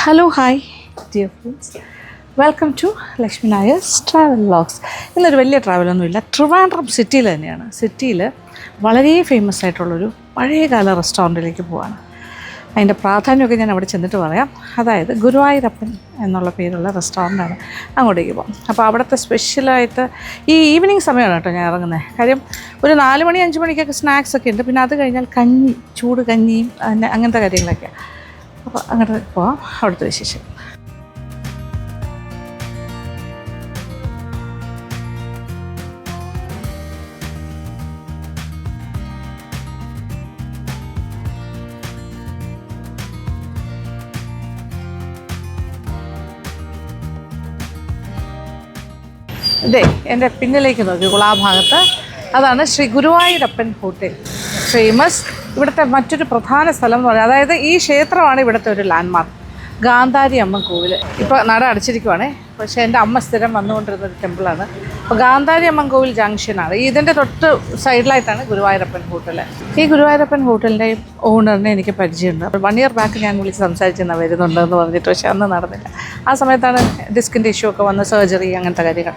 Hello hi dear friends, welcome to Lakshmi Nair's travel vlogs. ഇന്നൊരു വലിയ ട്രാവലൊന്നുമില്ല, ട്രിവാൻഡ്രം സിറ്റിയിൽ തന്നെയാണ്. സിറ്റിയിൽ വളരെ ഫേമസ് ആയിട്ടുള്ളൊരു പഴയകാല റെസ്റ്റോറൻറ്റിലേക്ക് പോവാണ്. അതിൻ്റെ പ്രാധാന്യമൊക്കെ ഞാൻ അവിടെ ചെന്നിട്ട് പറയാം. അതായത് ഗുരുവായൂരപ്പൻ എന്നുള്ള പേരുള്ള റെസ്റ്റോറൻ്റാണ്. അങ്ങോട്ടേക്ക് പോകാം. അപ്പോൾ അവിടുത്തെ സ്പെഷ്യലായിട്ട് ഈ ഈവനിങ് സമയമാണ് കേട്ടോ ഞാൻ ഇറങ്ങുന്നത്. കാര്യം ഒരു 4 മണി 5 മണിക്കൊക്കെ സ്നാക്സ് ഒക്കെ ഉണ്ട്. പിന്നെ അത് കഴിഞ്ഞാൽ കഞ്ഞി, ചൂട് കഞ്ഞിയും അങ്ങനത്തെ കാര്യങ്ങളൊക്കെ. അപ്പോൾ അങ്ങോട്ട് പോവാം. അവിടുത്തെ വിശേഷം. ഇതേ എൻ്റെ പിന്നിലേക്ക് നോക്കിക്കോളൂ, ആ ഭാഗത്ത് അതാണ് ശ്രീ ഗുരുവായൂരപ്പൻ ഹോട്ടൽ. ഫേമസ്. ഇവിടുത്തെ മറ്റൊരു പ്രധാന സ്ഥലം എന്ന് പറയുന്നത്, അതായത് ഈ ക്ഷേത്രമാണ് ഇവിടുത്തെ ഒരു ലാൻഡ്മാർക്ക്, ഗാന്ധാരി അമ്മൻ കോവിൽ. ഇപ്പോൾ നട അടച്ചിരിക്കുവാണേ, പക്ഷേ എൻ്റെ അമ്മ സ്ഥിരം വന്നുകൊണ്ടിരുന്നൊരു ടെമ്പിളാണ്. അപ്പോൾ ഗാന്ധാരി അമ്മൻ കോവിൽ ജംഗ്ഷനാണ്. ഇതിൻ്റെ തൊട്ട് സൈഡിലായിട്ടാണ് ഗുരുവായൂരപ്പൻ ഹോട്ടൽ. ഈ ഗുരുവായൂരപ്പൻ ഹോട്ടലിൻ്റെയും ഓണറിനെ എനിക്ക് പരിചയമുണ്ട്. 1 ഇയർ ബാക്ക് ഞാൻ വിളിച്ച് സംസാരിച്ചെന്നാൽ വരുന്നുണ്ടെന്ന് പറഞ്ഞിട്ട്, പക്ഷേ അന്ന് നടന്നില്ല. ആ സമയത്താണ് ഡിസ്കിൻ്റെ ഇഷ്യൂ ഒക്കെ വന്ന്, സർജറി അങ്ങനത്തെ കാര്യങ്ങൾ.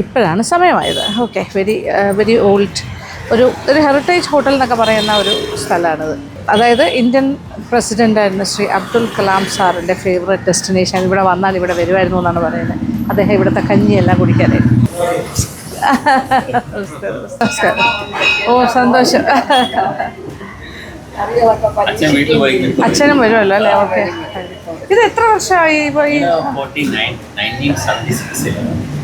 ഇപ്പോഴാണ് സമയമായത്. ഓക്കെ, വെരി ഓൾഡ് ഒരു ഹെറിറ്റേജ് ഹോട്ടൽ എന്നൊക്കെ പറയുന്ന ഒരു സ്ഥലമാണിത്. അതായത് ഇന്ത്യൻ പ്രസിഡൻ്റായിരുന്ന ശ്രീ അബ്ദുൽ കലാം സാറിൻ്റെ ഫേവറേറ്റ് ഡെസ്റ്റിനേഷൻ. ഇവിടെ വന്നാൽ ഇവിടെ വരുമായിരുന്നു എന്നാണ് പറയുന്നത്. അദ്ദേഹം ഇവിടുത്തെ കഞ്ഞിയെല്ലാം കുടിക്കാനായിട്ട്. നമസ്കാരം. ഓ, സന്തോഷം. അച്ഛനും വരുമല്ലോ അല്ലേ? ഓക്കെ. ഇത് എത്ര വർഷമായി? ഇപ്പോൾ ഈ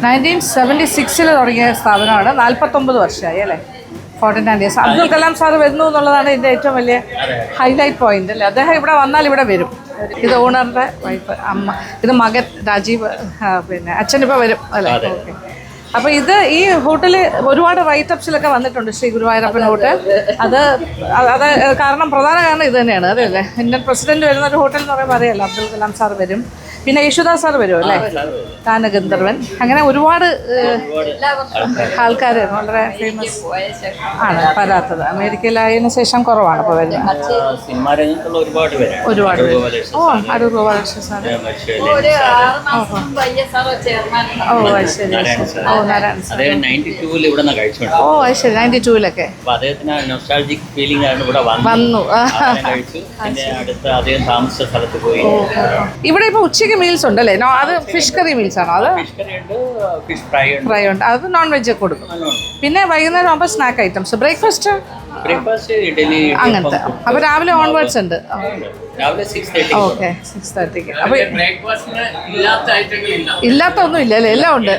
1976 തുടങ്ങിയ സ്ഥാപനമാണ്. 49 വർഷമായി അല്ലേ? 49 years. അബ്ദുൽ കലാം സാർ വരുന്നു എന്നുള്ളതാണ് ഇതിൻ്റെ ഏറ്റവും വലിയ ഹൈലൈറ്റ് പോയിന്റ് അല്ലേ? അദ്ദേഹം ഇവിടെ വന്നാൽ ഇവിടെ വരും. ഇത് ഓണറിൻ്റെ വൈഫ്, അമ്മ. ഇത് മകൻ രാജീവ്. പിന്നെ അച്ഛനിപ്പോൾ വരും അല്ലേ? ഓക്കെ. അപ്പോൾ ഇത് ഈ ഹോട്ടൽ ഒരുപാട് റൈറ്റപ്സിലൊക്കെ വന്നിട്ടുണ്ട്, ശ്രീ ഗുരുവായൂരപ്പൻ ഹോട്ടൽ. അത് കാരണം, പ്രധാന കാരണം ഇത് തന്നെയാണ്. അതെയല്ലേ, ഇന്ത്യൻ പ്രസിഡന്റ് വരുന്ന ഒരു ഹോട്ടൽ എന്ന് പറയുമ്പോൾ അറിയാമല്ലോ, അബ്ദുൽ കലാം സാർ വരും, പിന്നെ യേശുദാസ് സാർ വരും അല്ലേ, ഗാനഗന്ധർവൻ. അങ്ങനെ ഒരുപാട് ആൾക്കാർ വളരെ ഫേമസ് ആണ് വരാത്തത്. അമേരിക്കയിലായതിനു ശേഷം കുറവാണ് ഇപ്പോൾ വരുന്നത്. ഒരുപാട് പേര്. ഓ, അടൂർ ഗോപാലകൃഷ്ണൻ സാർ. ഓ, ശരി. ഓ, നാരായണ സാർ. ഓ, ശരി. 92-ലൊക്കെ വന്നു. ഇവിടെ ഇപ്പോൾ ഉച്ചയ്ക്ക് മീൽസ് ഉണ്ടല്ലേ? അത് ഫിഷ് കറി മീൽസ് ആണോ? അത് ഫ്രൈ ഉണ്ട്. അത് നോൺ വെജ് കൊടുക്കും. പിന്നെ വൈകുന്നേരം ആകുമ്പോൾ സ്നാക്ക് ഐറ്റംസ്, ബ്രേക്ക്ഫാസ്റ്റ് അങ്ങനത്തെ. അപ്പോൾ രാവിലെ ഓൺവേർഡ്സ് ഉണ്ട്. ഓക്കെ, 6:30. അപ്പോൾ ഇല്ലാത്ത ഒന്നും ഇല്ല അല്ലേ? എല്ലാം ഉണ്ട്.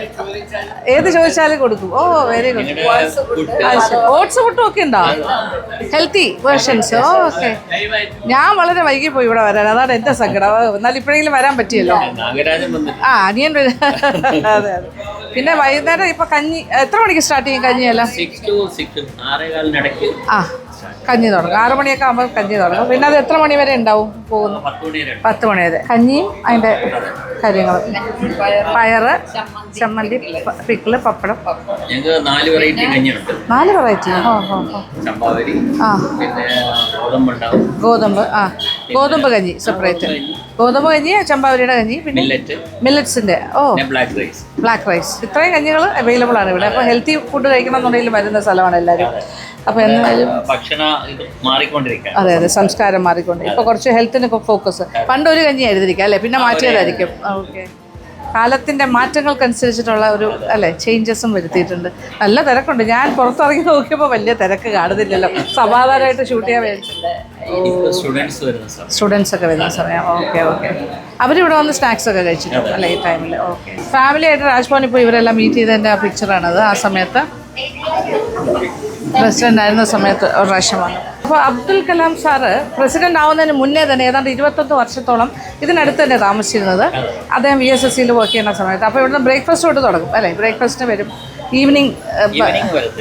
ഏത് ചോദിച്ചാലും കൊടുക്കും. ഓ, വെരി ഗുഡ്. ഓട്സ് പുട്ടും ഒക്കെ ഉണ്ടോ? Healthy versions. ഓക്കെ. ഞാൻ വളരെ വൈകി പോയി ഇവിടെ വരാൻ, അതാണ് എൻ്റെ സങ്കടം. എന്നാൽ ഇപ്പോഴെങ്കിലും വരാൻ പറ്റിയല്ലോ. ആ, അനിയൻ. അതെ അതെ. പിന്നെ വൈകുന്നേരം ഇപ്പൊ കഞ്ഞി എത്ര മണിക്ക് സ്റ്റാർട്ട് ചെയ്യും? കഞ്ഞിയെല്ലാം ആ, കഞ്ഞി തുടങ്ങും. 6 മണിയൊക്കെ ആകുമ്പോൾ കഞ്ഞി തുടങ്ങും. പിന്നെ അത് എത്ര മണി വരെ ഉണ്ടാവും? പോകുന്നു 10 മണി വരെ. കഞ്ഞിയും അതിൻ്റെ കാര്യങ്ങൾ, പയറ്, ചമ്മന്തി, പിക്കിള്, പപ്പടം. 4 വെറൈറ്റി. ആ, ഗോതമ്പ് കഞ്ഞി സെപ്പറേറ്റ്. ഗോതമ്പ് കഞ്ഞി, ചമ്പാവരിയുടെ കഞ്ഞി, പിന്നെ മില്ലറ്റ്സിൻ്റെ. ഓ, ബ്ലാക്ക് റൈസ്. ഇത്രയും കഞ്ഞികൾ അവൈലബിൾ ആണ് ഇവിടെ. അപ്പോൾ ഹെൽത്തി ഫുഡ് കഴിക്കണം എന്നുണ്ടെങ്കിൽ വരുന്ന സ്ഥലമാണ് എല്ലാവരും. അപ്പോൾ എന്നാലും അതെ അതെ, സംസ്കാരം മാറിക്കൊണ്ട് ഇപ്പോൾ കുറച്ച് ഹെൽത്തിന് ഫോക്കസ്. പണ്ടൊരു കഞ്ഞി ആയിരുന്നിരിക്കും അല്ലേ, പിന്നെ മാറ്റിയതായിരിക്കും. ഓക്കെ. കാലത്തിൻ്റെ മാറ്റങ്ങൾക്കനുസരിച്ചിട്ടുള്ള ഒരു അല്ലേ ചേഞ്ചസും വരുത്തിയിട്ടുണ്ട്. നല്ല തിരക്കുണ്ട്. ഞാൻ പുറത്തിറങ്ങി നോക്കിയപ്പോൾ വലിയ തിരക്ക് കാണുന്നില്ലല്ലോ. സമാധാനമായിട്ട് ഷൂട്ട് ചെയ്യാൻ വേണ്ടിയിട്ടുണ്ട്. സ്റ്റുഡൻസ് ഒക്കെ വരുന്ന സമയം. Okay okay. അവരിവിടെ വന്ന് സ്നാക്സ് ഒക്കെ കഴിച്ചിട്ടുണ്ട് അല്ലേ ഈ ടൈമിൽ? ഓക്കെ. ഫാമിലി ആയിട്ട് രാജ്ഭവനിൽ പോയി ഇവരെല്ലാം മീറ്റ് ചെയ്തതിൻ്റെ ആ പിക്ചറാണത്. ആ സമയത്ത് പ്രസിഡന്റ് ആയിരുന്ന സമയത്ത് ഒരു പ്രാവശ്യം വന്നു. അപ്പോൾ അബ്ദുൽ കലാം സാറ് പ്രസിഡന്റ് ആവുന്നതിന് മുന്നേ തന്നെ ഏതാണ്ട് 21 വർഷത്തോളം ഇതിനടുത്ത് തന്നെ താമസിച്ചിരുന്നത്. അദ്ദേഹം VSSCയിൽ വർക്ക് ചെയ്യുന്ന സമയത്ത്. അപ്പോൾ ഇവിടുന്ന് ബ്രേക്ക്ഫാസ്റ്റ് തൊട്ട് തുടങ്ങും അല്ലേ? ബ്രേക്ക്ഫാസ്റ്റിന് വരും. ഈവനിങ്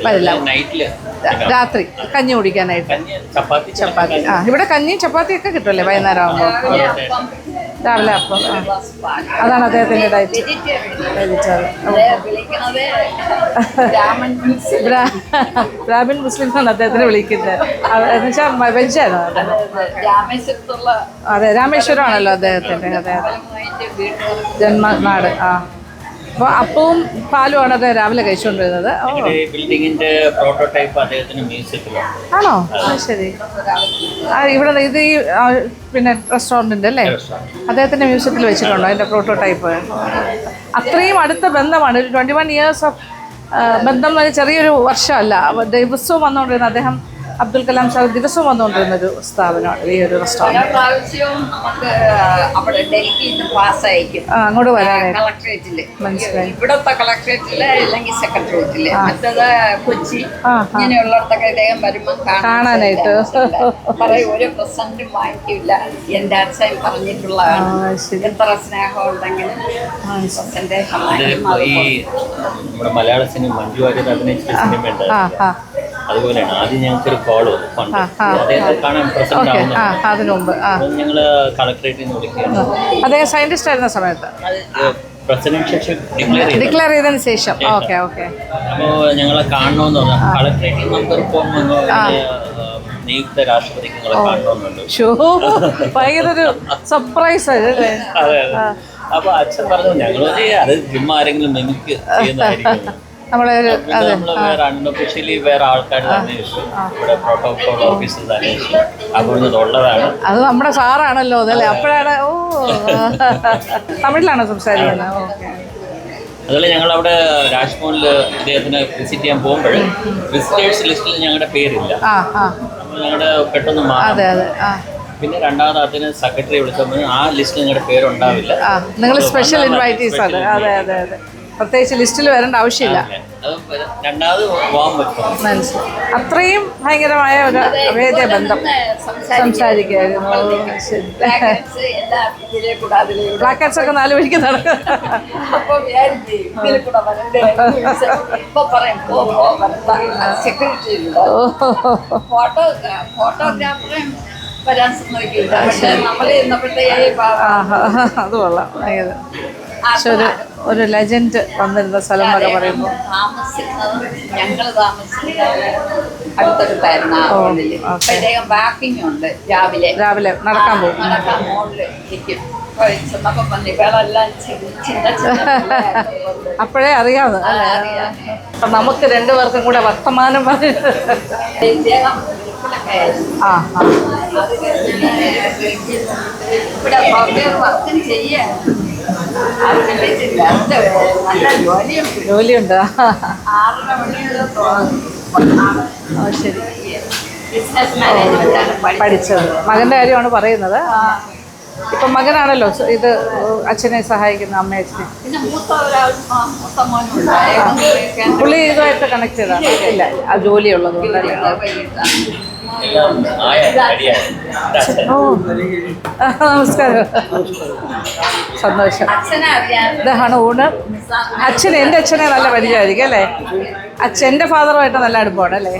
വരില്ല. രാത്രി കഞ്ഞി കുടിക്കാനായിട്ട്. ചപ്പാത്തി. ആ, ഇവിടെ കഞ്ഞിയും ചപ്പാത്തിയൊക്കെ കിട്ടുമല്ലേ വൈകുന്നേരം ആകുമ്പോൾ? രാവിലെ അപ്പം. അതാണ് അദ്ദേഹത്തിൻ്റെ ഡയറ്റ്. ബ്രാഹ്മിൻ മുസ്ലിം എന്നാണ് അദ്ദേഹത്തിന് വിളിക്കുന്നത്. എന്നുവെച്ചാൽ വെജാണ്. അതെ, രാമേശ്വരമാണല്ലോ അദ്ദേഹത്തിൻ്റെ. അതെ, ജന്മനാട്. ആ, അപ്പോൾ അപ്പവും പാലുമാണ് അദ്ദേഹം രാവിലെ കഴിച്ചുകൊണ്ടിരുന്നത്. ബിൽഡിങ്ങിന്റെ പ്രോട്ടോടൈപ്പ് അദ്ദേഹത്തിന് മ്യൂസിയത്തിലാണ്. ആണോ? ശരി. ഇവിടെ ഇത് ഈ പിന്നെ റെസ്റ്റോറൻറ്റിൻ്റെ അല്ലേ, അദ്ദേഹത്തിൻ്റെ മ്യൂസിയത്തിൽ വെച്ചിട്ടുണ്ടോ അതിൻ്റെ പ്രോട്ടോടൈപ്പ്? അത്രയും അടുത്ത ബന്ധമാണ്. ഒരു 21 years ഓഫ് ബന്ധം എന്ന് പറഞ്ഞാൽ ചെറിയൊരു വർഷമല്ല. ദിവസവും വന്നുകൊണ്ടിരുന്ന അദ്ദേഹം, അബ്ദുൽ കലാം സാഹിബ് ദിവസവും വന്നുകൊണ്ടിരുന്ന ഒരു സ്ഥാപനമാണ് ഈ ഒരു റെസ്റ്റോറൻറ്റ്. അങ്ങോട്ട് വരാനായിട്ട് മനസ്സിലായി. ഇവിടുത്തെ കളക്ടറേറ്റില് അല്ലെങ്കിൽ സെക്രട്ടേറിയറ്റില്, മറ്റേത് കൊച്ചി ഇങ്ങനെയുള്ളിടത്തൊക്കെ ഇദ്ദേഹം വരുമ്പോൾ കാണാനായിട്ട് ഒരു പ്രസന്റും വാങ്ങിക്കില്ല. എന്റെ അച്ഛൻ പറഞ്ഞിട്ടുള്ളതാണ്, എത്ര സ്നേഹം ഉണ്ടെങ്കിലും നമ്മുടെ മലയാള സിനിമ മഞ്ജു വാര്യർ അഭിനയിച്ച സിനിമ ഉണ്ട്, അതുപോലെയാണ്. ആദ്യം ഞങ്ങൾക്കൊരു കോൾ വന്നു, അദ്ദേഹത്തെ കാണാൻ പ്രസന്റ് ആവുന്നു. അതിനു മുമ്പ് ഞങ്ങള് കളക്ടറേറ്റിൽ നിന്ന് വിളിക്കുകയാണ്. അദ്ദേഹം സയന്റിസ്റ്റ് ആയിരുന്ന സമയത്ത് പ്രസിഡൻഷ്യൽ ഡിക്ലെയർ ചെയ്തതിന് ശേഷം. ഓക്കെ. അപ്പോൾ ഞങ്ങളെ കാണണമെന്ന് പറഞ്ഞു. കളക്ടറേറ്റിൽ നമുക്കൊരു ഫോം വന്നു, നിയുക്ത രാഷ്ട്രപതിക്ക് നിങ്ങളെ കാണണമെന്നുണ്ട്. ഭയങ്കര ഒരു സർപ്രൈസ് അല്ലേ? അതെ. അപ്പൊ അച്ഛൻ പറഞ്ഞു ഞങ്ങൾ അത് ചുമ്മാ ആരെങ്കിലും മിമിക്ക് ചെയ്യുന്നതായിരിക്കും. വേറെ അൺഒഫീഷ്യലി വേറെ ആൾക്കാർ അന്വേഷിച്ചു, ഇവിടെ പ്രോട്ടോകോൾ ഓഫീസർ അന്വേഷിച്ചു. അപ്പോൾ ഉള്ളതാണ്. അത് നമ്മുടെ സാറാണല്ലോ അതല്ലേ? അപ്പോഴാണ്. ഓ, തമിഴിലാണോ സംസാരിക്കുന്നത്? ഓക്കെ. അതുപോലെ ഞങ്ങൾ അവിടെ രാജ്ഭവനിൽ ഇദ്ദേഹത്തിനെ വിസിറ്റ് ചെയ്യാൻ പോകുമ്പോൾ വിസിറ്റേഴ്സ് ലിസ്റ്റിൽ ഞങ്ങളുടെ പേരില്ല. അപ്പോൾ ഞങ്ങളുടെ പെട്ടെന്ന് മാറി. പിന്നെ രണ്ടാമത് അതിന് സെക്രട്ടറി വിളിച്ചപ്പോൾ ആ ലിസ്റ്റിൽ നിങ്ങളുടെ പേരുണ്ടാവില്ല, നിങ്ങൾ സ്പെഷ്യൽ ഇൻവൈറ്റീസ് ആണ്. അതെ, പ്രത്യേകിച്ച് ലിസ്റ്റിൽ വരേണ്ട ആവശ്യമില്ല. രണ്ടാമത് പോകാൻ പറ്റും. മനസ്സിലായി. അത്രയും ഭയങ്കരമായ ഒരു അഭേദ്യ ബന്ധം സംസാരിക്കുകയായിരുന്നു. ബ്ലാക്ക് കാറ്റ്സ് ഒക്കെ 4 മണിക്ക് നടക്കും. അത് കൊള്ളാം. പക്ഷെ ഒരു ലെജൻഡ് വന്നിരുന്ന സ്ഥലം എന്നൊക്കെ പറയുമ്പോൾ ഞങ്ങൾ അടുത്തടുത്തായിരുന്നു. ഉണ്ട് രാവിലെ നടക്കാൻ പോകും. അപ്പോഴേ അറിയാതെ നമുക്ക് 2 പേർക്കും കൂടെ വർത്തമാനം ജോലിയുണ്ട്. ശരി. പഠിച്ചത് മകൻ്റെ കാര്യമാണ് പറയുന്നത്. ഇപ്പം മകനാണല്ലോ ഇത് അച്ഛനെ സഹായിക്കുന്ന, അമ്മയെ അച്ഛനെ. പുള്ളി ഇതുമായിട്ട് കണക്ട് ചെയ്താണ്. ഇല്ല, ആ ജോലിയുള്ളത് കൊണ്ടല്ലേ. ഓ, നമസ്കാരം. സന്തോഷം. ഇതാണ് ഊണ്. അച്ഛൻ എൻ്റെ അച്ഛനെ നല്ല പരിചയമായിരിക്കും അല്ലേ? എൻ്റെ ഫാദറുമായിട്ട് നല്ല അടുപ്പമാണ് അല്ലേ?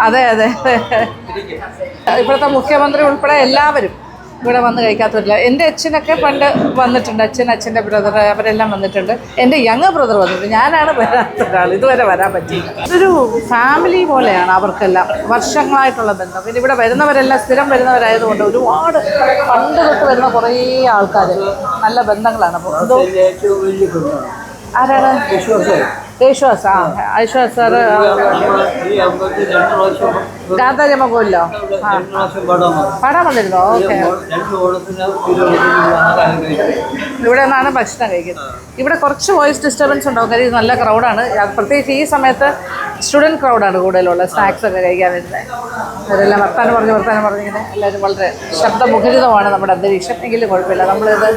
അതെ. ഇപ്പോഴത്തെ മുഖ്യമന്ത്രി ഉൾപ്പെടെ എല്ലാവരും ഇവിടെ വന്ന് കഴിക്കാത്തവരില്ല. എൻ്റെ അച്ഛനൊക്കെ പണ്ട് വന്നിട്ടുണ്ട്. അച്ഛൻ്റെ ബ്രദർ അവരെല്ലാം വന്നിട്ടുണ്ട്. എൻ്റെ യങ് ബ്രദർ വന്നിട്ടുണ്ട്. ഞാനാണ് വരാത്ത ഒരാൾ, ഇതുവരെ വരാൻ പറ്റിയില്ല. ഇതൊരു ഫാമിലി പോലെയാണ് അവർക്കെല്ലാം, വർഷങ്ങളായിട്ടുള്ള ബന്ധം. പിന്നെ ഇവിടെ വരുന്നവരെല്ലാം സ്ഥിരം വരുന്നവരായതുകൊണ്ട് ഒരുപാട് പണ്ട് തൊട്ട് വരുന്ന കുറേ ആൾക്കാർ, നല്ല ബന്ധങ്ങളാണ്. അപ്പോൾ എന്തോ ആരാണ്? യേശുദാസ്. യേശുദാസ് സാറ് ഗാന്ധാരമകോല്ലോ പാടാൻ വന്നിരുന്നോ? ഓക്കെ. ഇവിടെ നിന്നാണ് ഭക്ഷണം കഴിക്കുന്നത്. ഇവിടെ കുറച്ച് വോയിസ് ഡിസ്റ്റർബൻസ് ഉണ്ടാവും, കാര്യം ഇത് നല്ല ക്രൗഡാണ്. പ്രത്യേകിച്ച് ഈ സമയത്ത് സ്റ്റുഡൻറ്റ് ക്രൗഡാണ് കൂടുതലുള്ളത്. സ്നാക്സ് ഒക്കെ കഴിക്കാൻ വരുന്നത്. അവരെല്ലാം വർത്താനം പറഞ്ഞിങ്ങനെ എല്ലാവരും വളരെ ശബ്ദമുഖരിതമാണ് നമ്മുടെ അന്തരീക്ഷം. എങ്കിലും കുഴപ്പമില്ല, നമ്മളിത്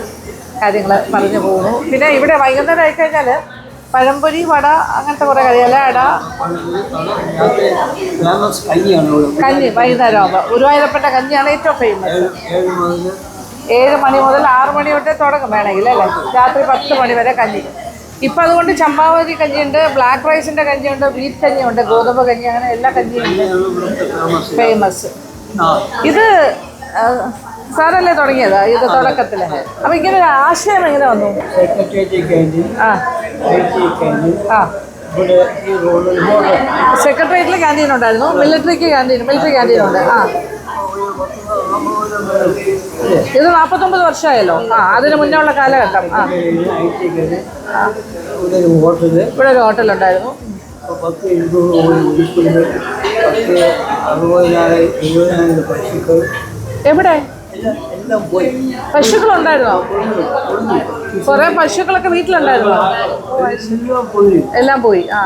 കാര്യങ്ങൾ പറഞ്ഞു പോകുന്നു. പിന്നെ ഇവിടെ വൈകുന്നേരം ആയിക്കഴിഞ്ഞാൽ പഴംപൊരി, വട, അങ്ങനത്തെ കുറേ കളിയല്ല. കഞ്ഞി വൈകുന്നേരം ആകുമ്പോൾ ഗുരുവായൂരപ്പെട്ട കഞ്ഞിയാണ് ഏറ്റവും ഫേമസ്. 7 മണി മുതൽ 6 മണി തൊട്ടേ തുടങ്ങും വേണമെങ്കിൽ അല്ലേ? രാത്രി 10 മണി വരെ കഞ്ഞി. ഇപ്പം അതുകൊണ്ട് ചമ്പാവരി കഞ്ഞിയുണ്ട്, ബ്ലാക്ക് റൈസിൻ്റെ കഞ്ഞിയുണ്ട്, വീറ്റ് കഞ്ഞിയുണ്ട്, ഗോതമ്പ് കഞ്ഞി, അങ്ങനെ എല്ലാ കഞ്ഞിയുണ്ട് ഫേമസ്. ഇത് സാറല്ലേ തുടങ്ങിയതാ ഇത് തുടക്കത്തിൽ? അപ്പം ഇങ്ങനെ ഒരു ആശയം എങ്ങനെ വന്നു? ആ ആ സെക്രട്ടേറിയറ്റിൽ ക്യാൻറ്റീൻ ഉണ്ടായിരുന്നു, മിലിറ്ററി ക്യാൻറ്റീൻ ഉണ്ട്. ആ ഇത് 49 വർഷമായല്ലോ. ആ അതിന് മുന്നേ ഉള്ള കാലഘട്ടം. ആ ഇവിടെ ഒരു ഹോട്ടലുണ്ടായിരുന്നു. എവിടെ പശുക്കളുണ്ടായിരുന്നോ? കുറെ പശുക്കളൊക്കെ വീട്ടിലുണ്ടായിരുന്നോ? എല്ലാം പോയി. ആ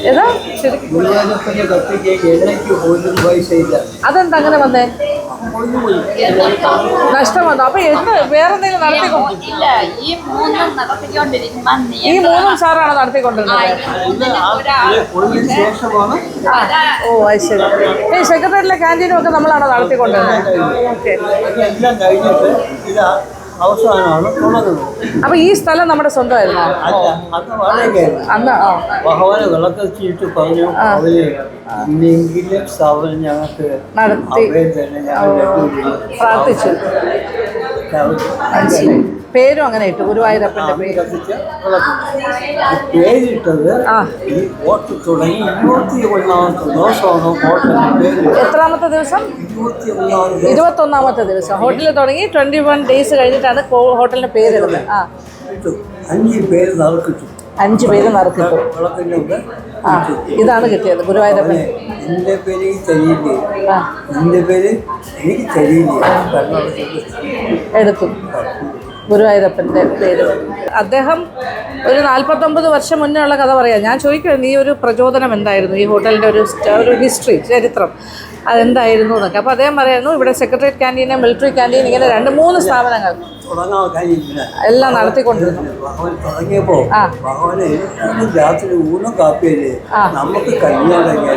ഏതാ ശരിക്കും അതെന്താ അങ്ങനെ വന്നേ? നഷ്ടം വന്നു. അപ്പൊ വേറെ എന്തെങ്കിലും നടത്തിക്കൊണ്ടിരിക്കും? ഈ മൂന്നും സാറാണ് നടത്തിക്കൊണ്ടിരുന്നത്. ഓ അത് ശരി. ഈ സെക്രട്ടേറിയറ്റിലെ ക്യാൻറ്റീനും ഒക്കെ നമ്മളാണോ നടത്തിക്കൊണ്ടിരുന്നത്? ഓക്കെ. അപ്പൊ ഈ സ്ഥലം നമ്മുടെ സ്വന്തമായിരുന്നോ? അന്ന് ഭഗവാനെ വിളക്കെത്തിയിട്ട് പറഞ്ഞു അവര് ഇനിയെങ്കിലും സ്ഥാപനം ഞങ്ങൾക്ക് നടത്തി പ്രാർത്ഥിച്ചു. പേരും അങ്ങനെ ഇട്ടു, ഗുരുവായൂരപ്പന്റെ പേര്. പേരിട്ടത് ഈ വോട്ട് തുടങ്ങി 21ാമത്തെ ദിവസമാണ് ഹോട്ടലിന്റെ പേര്. എത്രാമത്തെ ദിവസം? 21ാമത്തെ ദിവസം ഹോട്ടലിൽ തുടങ്ങി. 21 days കഴിഞ്ഞിട്ടാണ് ഹോട്ടലിന്റെ പേരിടുന്നത്. ആ 5 പേര് നറുക്കിട്ടു. 5 പേര് നറുക്കിട്ടു. ആ ഇതാണ് കിട്ടിയത് ഗുരുവായൂരപ്പൻ. എൻ്റെ പേര് തരിയില്ലേ, എൻ്റെ പേര് എനിക്ക് തരിയില്ലേ എടുത്തു ഗുരുവായൂരപ്പൻ്റെ പേര്. അദ്ദേഹം ഒരു 49 വർഷം മുന്നേ ഉള്ള കഥ പറയാം. ഞാൻ ചോദിക്കുമായിരുന്നു ഈ ഒരു പ്രചോദനം എന്തായിരുന്നു, ഈ ഹോട്ടലിൻ്റെ ഒരു ഹിസ്റ്ററി, ചരിത്രം അതെന്തായിരുന്നു എന്നൊക്കെ. അപ്പോൾ അദ്ദേഹം പറയായിരുന്നു ഇവിടെ സെക്രട്ടേറിയറ്റ് ക്യാൻറ്റീൻ, മിലിറ്ററി ക്യാൻറ്റീൻ, ഇങ്ങനെ 2-3 സ്ഥാപനങ്ങൾ എല്ലാം നടത്തിക്കൊണ്ടിരുന്നു. തുടങ്ങിയപ്പോൾ രാത്രി ഊണും കാപ്പിയല്ലേ നമുക്ക്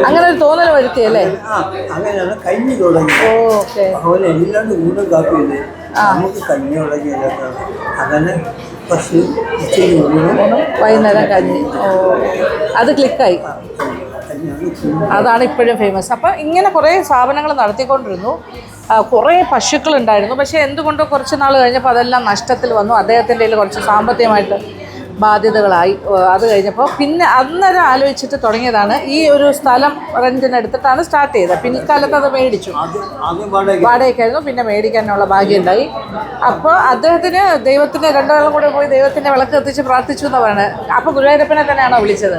അങ്ങനെ ഒരു തോന്നൽ വരുത്തിയല്ലേ? അങ്ങനെയാണ് കഞ്ഞി തുടങ്ങി. ഓക്കെ. ഭഗവാൻ എല്ലാണ്ട് ഊണും കാപ്പിയല്ലേ നമുക്ക് കഞ്ഞി തുടങ്ങിയത്. അങ്ങനെ പക്ഷേ വൈകുന്നേരം കഞ്ഞി. ഓ അത് ക്ലിക്കായി. അതാണ് ഇപ്പോഴും ഫേമസ്. അപ്പം ഇങ്ങനെ കുറേ സ്ഥാപനങ്ങൾ നടത്തിക്കൊണ്ടിരുന്നു. കുറേ പശുക്കളുണ്ടായിരുന്നു. പക്ഷേ എന്തുകൊണ്ടോ കുറച്ച് നാൾ കഴിഞ്ഞപ്പോൾ അതെല്ലാം നഷ്ടത്തിൽ വന്നു. അദ്ദേഹത്തിൻ്റെ കയ്യിൽ കുറച്ച് സാമ്പത്തികമായിട്ട് ബാധ്യതകളായി. അത് കഴിഞ്ഞപ്പോൾ പിന്നെ അന്നേരം ആലോചിച്ചിട്ട് തുടങ്ങിയതാണ് ഈ ഒരു സ്ഥലം റെൻറ്റിനെടുത്തിട്ടാണ് സ്റ്റാർട്ട് ചെയ്തത്. പിൽക്കാലത്ത് അത് മേടിച്ചു, വാടകയ്ക്കായിരുന്നു. പിന്നെ മേടിക്കാനുള്ള ഭാഗ്യം ഉണ്ടായി. അപ്പോൾ അദ്ദേഹത്തിന് ദൈവത്തിന് 2 ആളും കൂടെ പോയി ദൈവത്തിൻ്റെ വിളക്ക് കത്തിച്ച് പ്രാർത്ഥിച്ചു എന്ന് പറയുന്നത്. അപ്പോൾ ഗുരുവായൂരപ്പനെ തന്നെയാണോ വിളിച്ചത്?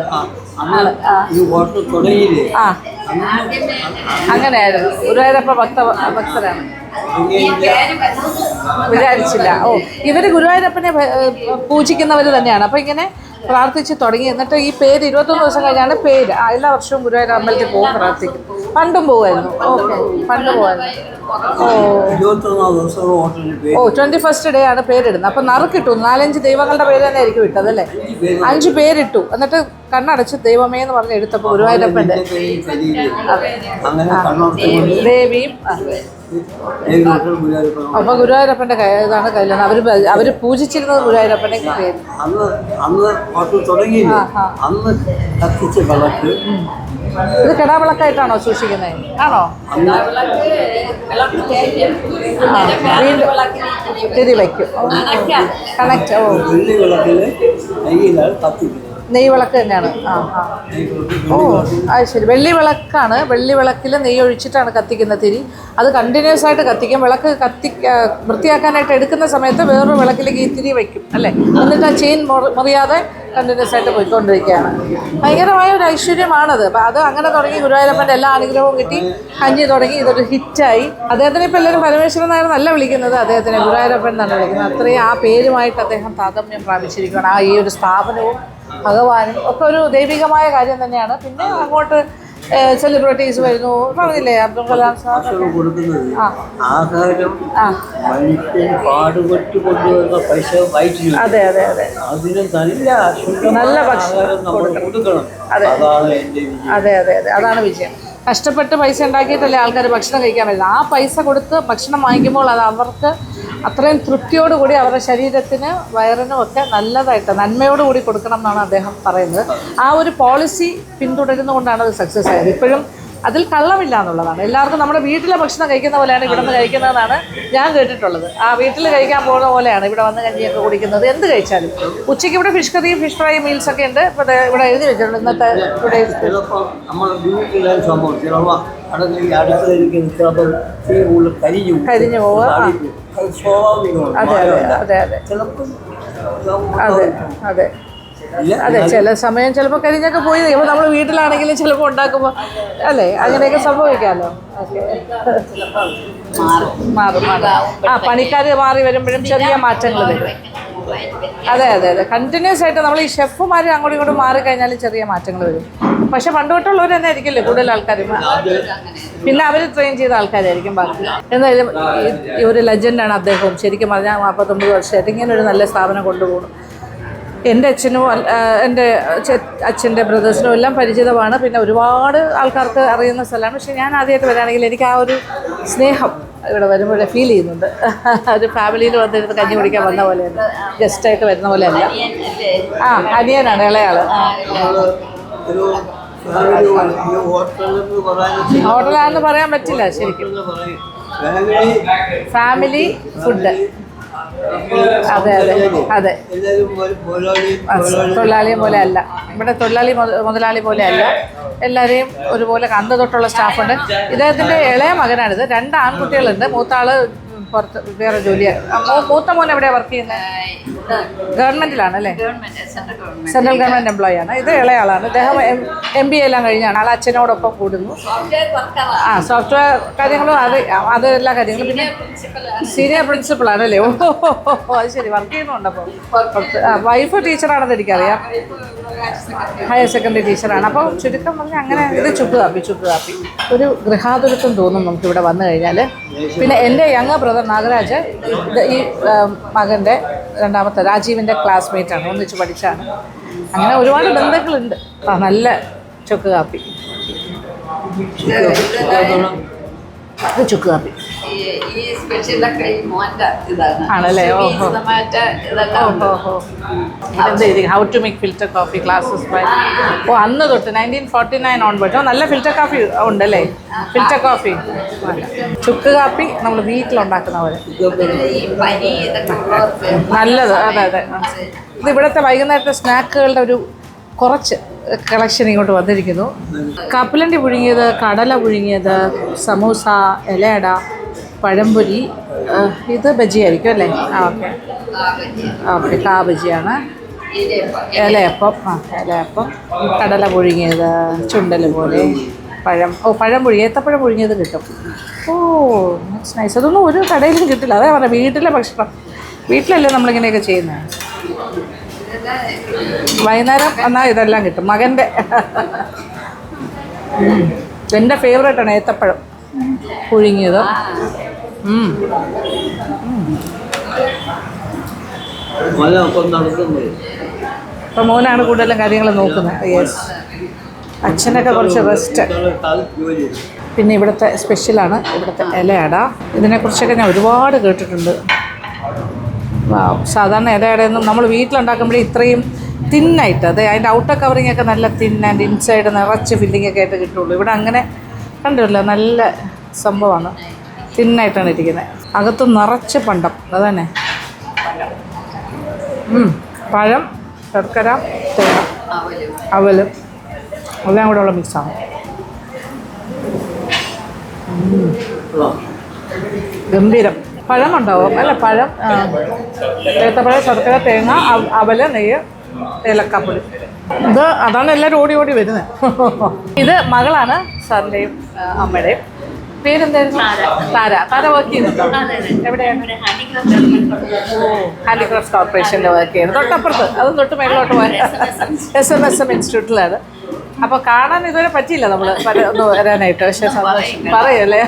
ആ അങ്ങനെയായിരുന്നു. ഗുരുവായൂരപ്പ ഭക്തരാണ്. വിചാരിച്ചില്ല. ഓ ഇവർ ഗുരുവായൂരപ്പനെ പൂജിക്കുന്നവർ തന്നെയാണ്. അപ്പോൾ ഇങ്ങനെ പ്രാർത്ഥിച്ച് തുടങ്ങി. എന്നിട്ട് ഈ പേര് 21 ദിവസം കഴിഞ്ഞാണ് പേര്. എല്ലാ വർഷവും ഗുരുവായൂർ അമ്പലത്തിൽ പോകും, പ്രാർത്ഥിക്കും. പണ്ടും പോകുമായിരുന്നു. ഓക്കെ, പണ്ട് പോകുമായിരുന്നു. ഓ 21st day ആണ് പേരിടുന്നത്. അപ്പം നറുക്കിട്ടു. 4-5 ദൈവങ്ങളുടെ പേര് തന്നെ ആയിരിക്കും ഇട്ടത് അല്ലേ? 5 പേരിട്ടു. എന്നിട്ട് കണ്ണടച്ച് ദൈവമേ എന്ന് പറഞ്ഞ് എടുത്തപ്പോൾ ഗുരുവായൂരപ്പൻ്റെ ദേവിയും. അപ്പോൾ ഗുരുവായൂരപ്പൻ്റെ ഇതാണ് കല്യാണം. അവർ പൂജിച്ചിരുന്നത് ഗുരുവായൂരപ്പൻ്റെ പേര്. ഇത് കെടാവിളക്കായിട്ടാണോ സൂക്ഷിക്കുന്നത്? ആണോ? തിരി വയ്ക്കും. കണക്ട്. ഓ നെയ്വിളക്ക് തന്നെയാണ്. ആ ആ ഓ അത് ശരി. വെള്ളി വിളക്കാണ്. വെള്ളി വിളക്കിൽ നെയ്യ് ഒഴിച്ചിട്ടാണ് കത്തിക്കുന്ന തിരി. അത് കണ്ടിന്യൂസ് ആയിട്ട് കത്തിക്കും. വിളക്ക് വൃത്തിയാക്കാനായിട്ട് എടുക്കുന്ന സമയത്ത് വേറൊരു വിളക്കിലേക്ക് ഈ തിരി വയ്ക്കും അല്ലേ? എന്നിട്ട് ആ ചെയിൻ മുറിയാതെ കണ്ടിന്യൂസ് ആയിട്ട് പോയിക്കൊണ്ടിരിക്കുകയാണ്. ഭയങ്കരമായ ഒരു ഐശ്വര്യമാണത്. അപ്പം അത് അങ്ങനെ തുടങ്ങി. ഗുരുവായൂരപ്പൻ്റെ എല്ലാ അനുഗ്രഹവും കിട്ടി. കഞ്ഞി തുടങ്ങി. ഇതൊരു ഹിറ്റായി. അദ്ദേഹത്തിനെ ഇപ്പോൾ എല്ലാവരും പരമേശ്വരൻ നായർ നല്ല വിളിക്കുന്നത്. അദ്ദേഹത്തിനെ ഗുരുവായൂരപ്പൻ എന്നാണ് വിളിക്കുന്നത്. അത്രയും ആ പേരുമായിട്ട് അദ്ദേഹം താരതമ്യം പ്രാപിച്ചിരിക്കുകയാണ്. ആ ഈ ഒരു സ്ഥാപനവും ഭഗവാനും ഒക്കെ ഒരു ദൈവികമായ കാര്യം തന്നെയാണ്. പിന്നെ അങ്ങോട്ട് സെലിബ്രിറ്റീസ് വരുന്നു. പറഞ്ഞില്ലേ അബ്ദുൽ കലാം സാർ. അതെ അതെ അതെ. നല്ല ഭക്ഷണം കൊടുക്കണം. അതെ അതെ അതെ അതെ. അതാണ് വിജയം. കഷ്ടപ്പെട്ട് പൈസ ഉണ്ടാക്കിയിട്ടല്ലേ ആൾക്കാർ ഭക്ഷണം കഴിക്കാൻ വരുന്നത്. ആ പൈസ കൊടുത്ത് ഭക്ഷണം വാങ്ങിക്കുമ്പോൾ അത് അവർക്ക് അത്രയും തൃപ്തിയോടുകൂടി അവരുടെ ശരീരത്തിന് വയറിനും ഒക്കെ നല്ലതായിട്ട് നന്മയോടുകൂടി കൊടുക്കണം എന്നാണ് അദ്ദേഹം പറയുന്നത്. ആ ഒരു പോളിസി പിന്തുടരുന്നതുകൊണ്ടാണ് അത് സക്സസ് ആയത്. ഇപ്പോഴും അതിൽ കള്ളമില്ല എന്നുള്ളതാണ്. എല്ലാവർക്കും നമ്മുടെ വീട്ടിലെ ഭക്ഷണം കഴിക്കുന്ന പോലെയാണ് ഇവിടെ നിന്ന് കഴിക്കുന്നതെന്നാണ് ഞാൻ കേട്ടിട്ടുള്ളത്. ആ വീട്ടിൽ കഴിക്കാൻ പോകുന്ന പോലെയാണ് ഇവിടെ വന്ന് കഞ്ഞിയൊക്കെ കുടിക്കുന്നത്. എന്ത് കഴിച്ചാലും ഉച്ചയ്ക്ക് ഇവിടെ ഫിഷ് കറിയും ഫിഷ് ഫ്രൈ മീൽസ് ഒക്കെ ഉണ്ട്. ഇവിടെ എഴുതി വെച്ചിട്ടുണ്ട് ഇന്നത്തെ ഇവിടെ. ചിലപ്പോൾ നമ്മുടെ വീട്ടിലെ സംഭവം ചിലപ്പോൾ അടുക്കളയിരിക്കുന്ന ചിലപ്പോൾ കരിഞ്ഞു പോവുക. അത് സ്വാഭാവികമാണ്. അതെ അതെ അതെ അതെ ചിലപ്പോൾ അതെ അതെ അതെ ചില സമയം ചിലപ്പോൾ കരിഞ്ഞൊക്കെ പോയി ഇപ്പോൾ നമ്മൾ വീട്ടിലാണെങ്കിലും ചിലപ്പോൾ ഉണ്ടാക്കുമ്പോൾ അല്ലേ അങ്ങനെയൊക്കെ സംഭവിക്കാമല്ലോ. ഓക്കെ മാറും പണിക്കാർ മാറി വരുമ്പോഴും ചെറിയ മാറ്റങ്ങൾ വരും. അതെ അതെ അതെ കണ്ടിന്യൂസ് ആയിട്ട് നമ്മൾ ഈ ഷെഫുമാർ അങ്ങോട്ടും ഇങ്ങോട്ടും മാറിക്കഴിഞ്ഞാലും ചെറിയ മാറ്റങ്ങൾ വരും. പക്ഷെ പണ്ട് തൊട്ടുള്ളവർ തന്നെ ആയിരിക്കില്ലേ കൂടുതൽ ആൾക്കാർ, പിന്നെ അവർ ട്രെയിൻ ചെയ്ത ആൾക്കാരായിരിക്കും ബാക്കി. എന്തായാലും ഈ ഒരു ലെജൻഡാണ് അദ്ദേഹവും. ശരിക്കും പറഞ്ഞാൽ 49 വർഷമായിട്ട് ഇങ്ങനെ ഒരു നല്ല സ്ഥാപനം കൊണ്ടുപോകണം. എൻ്റെ അച്ഛനും എൻ്റെ അച്ഛൻ്റെ ബ്രദേഴ്സിനും എല്ലാം പരിചിതമാണ്. പിന്നെ ഒരുപാട് ആൾക്കാർക്ക് അറിയുന്ന സ്ഥലമാണ്. പക്ഷേ ഞാൻ ആദ്യമായിട്ട് വരികയാണെങ്കിൽ എനിക്ക് ആ ഒരു സ്നേഹം ഇവിടെ വരുമ്പോഴേ ഫീൽ ചെയ്യുന്നുണ്ട്. ഒരു ഫാമിലിയിൽ വന്നിരുന്ന് കഞ്ഞി കുടിക്കാൻ വന്ന പോലെയാണ്, ഗസ്റ്റായിട്ട് വരുന്ന പോലെയല്ല. അനിയനാണ് ഇളയാള്. ഹോട്ടലാണെന്ന് പറയാൻ പറ്റില്ല ശരിക്കും. Family food. അതെ അതെ അതെ തൊഴിലാളിയെ പോലെ അല്ല ഇവിടെ. മുതലാളി പോലെ അല്ല. എല്ലാവരെയും ഒരുപോലെ അന്ന് തൊട്ടുള്ള സ്റ്റാഫുണ്ട്. ഇദ്ദേഹത്തിൻ്റെ ഇളയ മകനാണിത്. 2 ആൺകുട്ടികളുണ്ട്. മൂത്താള് പുറത്ത് വേറെ ജോലിയാണ്. മൂത്ത മോൻ എവിടെയാണ് വർക്ക് ചെയ്യുന്നത്? ഗവൺമെൻറ്റിലാണ് അല്ലേ? സെൻട്രൽ ഗവൺമെൻറ് എംപ്ലോയി ആണ്. ഇത് ഇളയാളാണ്. ഇദ്ദേഹം MBA എല്ലാം കഴിഞ്ഞാണ്. ആൾ അച്ഛനോടൊപ്പം കൂടുന്നു. സോഫ്റ്റ്വെയർ കാര്യങ്ങളും അത് എല്ലാ കാര്യങ്ങളും. പിന്നെ സീനിയർ പ്രിൻസിപ്പളാണ് അല്ലേ? അത് ശരി. വർക്ക് ചെയ്യുന്നുണ്ടപ്പോൾ. വൈഫ് ടീച്ചറാണെന്ന് എനിക്കറിയാം. ഹയർ സെക്കൻഡറി ടീച്ചറാണ്. അപ്പോൾ ചുരുക്കം പറഞ്ഞാൽ അങ്ങനെ ഇത് ചുക്ക് കാപ്പി ഒരു ഗൃഹാതുരത്വം തോന്നും നമുക്കിവിടെ വന്നു കഴിഞ്ഞാൽ. പിന്നെ എൻ്റെ യങ് ബ്രദർ നാഗരാജ് ഈ മകൻ്റെ രണ്ടാമത്തെ രാജീവിൻ്റെ ക്ലാസ്മേറ്റാണ്. ഒന്നിച്ച് പഠിച്ചാണ്. അങ്ങനെ ഒരുപാട് ബന്ധങ്ങളുണ്ട്. നല്ല ചുക്ക് കാപ്പി. ഇത് ചുക്ക് കാപ്പി ആണല്ലേ? ഓഹോ how to make filter coffee classes by. അന്ന് തൊട്ട് 1949 ഓൺവേർഡ് നല്ല ഫിൽറ്റർ കോഫി ഉണ്ടല്ലേ? ഫിൽറ്റർ കോഫി ചുക്ക് കാപ്പി നമ്മൾ വീട്ടിലുണ്ടാക്കുന്ന പോലെ നല്ലത്. അതെ അതെ. ഇത് ഇവിടുത്തെ വൈകുന്നേരത്തെ സ്നാക്കുകളുടെ ഒരു കുറച്ച് കളക്ഷൻ ഇങ്ങോട്ട് വന്നിരിക്കുന്നു. കപ്പലണ്ടി പുഴുങ്ങിയത്, കടല പുഴുങ്ങിയത്, സമൂസ, ഇലയട, പഴംപൊരി. ഇത് ബജിയായിരിക്കും അല്ലേ? ഓക്കെ കാ ബജിയാണ്. ഇലയപ്പം. ഇലയപ്പം, കടല പുഴുങ്ങിയത്, ചുണ്ടൽ പോലെ, പഴം പുഴുങ്ങി, ഏത്തപ്പഴം പുഴുങ്ങിയത് കിട്ടും. It's nice. അതൊന്നും ഒരു കടയിലും കിട്ടില്ല. അതാ പറഞ്ഞത് വീട്ടിലെ ഭക്ഷണം. വീട്ടിലല്ലേ നമ്മളിങ്ങനെയൊക്കെ ചെയ്യുന്നത്. വൈകുന്നേരം എന്നാൽ ഇതെല്ലാം കിട്ടും. മകൻ്റെ എൻ്റെ ഫേവറേറ്റാണ് ഏത്തപ്പഴം പുഴുങ്ങിയത്. അപ്പം മോനാണ് കൂടുതലും കാര്യങ്ങൾ നോക്കുന്നത്. യെസ്. അച്ഛനൊക്കെ കുറച്ച് റെസ്റ്റ്. പിന്നെ ഇവിടുത്തെ സ്പെഷ്യലാണ് ഇവിടുത്തെ ഇലയട. ഇതിനെക്കുറിച്ചൊക്കെ ഞാൻ ഒരുപാട് കേട്ടിട്ടുണ്ട്. സാധാരണ ഇലയടയൊന്നും നമ്മൾ വീട്ടിലുണ്ടാക്കുമ്പോഴേ ഇത്രയും തിന്നായിട്ട്, അതെ അതിൻ്റെ ഔട്ടർ കവറിങ് ഒക്കെ നല്ല തിൻ ആൻഡ് ഇൻസൈഡ് നിറച്ച് ഫില്ലിംഗ് ഒക്കെ ആയിട്ട് കിട്ടുള്ളൂ. ഇവിടെ അങ്ങനെ കണ്ടില്ല, നല്ല സംഭവമാണ്. തിന്നായിട്ടാണ് ഇരിക്കുന്നത്. അകത്ത് നിറച്ച് പണ്ടം. അതന്നെ പഴം, ശർക്കര, തേങ്ങ, അവലും എല്ലാം കൂടെ ഉള്ള മിക്സാണ്. ഗംഭീരം. പഴം ഉണ്ടാവും അല്ല? പഴം, ഏത്തപ്പഴം, ശർക്കര, തേങ്ങ, അവല്, നെയ്യ്, ഏലക്കാപ്പൊടി. അതാണ് എല്ലാവരും ഓടി ഓടി വരുന്നത്. ഇത് മകളാണ് സാറിൻ്റെയും അമ്മയുടെയും. പേരെന്തായിരുന്നു? താര വർക്ക് ചെയ്യുന്നുണ്ടോ? എവിടെയാണ്? ഹാൻഡിക്രാഫ്റ്റ് കോർപ്പറേഷനിൽ വർക്ക് ചെയ്യുന്നത്. തൊട്ടപ്പുറത്ത്, അതും തൊട്ട് മേലോട്ട് പോയ SMSM ഇൻസ്റ്റിറ്റ്യൂട്ടിലാണ്. അപ്പോൾ കാണാൻ ഇതുവരെ പറ്റിയില്ല നമ്മൾ ഒന്ന് വരാനായിട്ട്. പക്ഷേ സന്തോഷം പറയല്ലേ.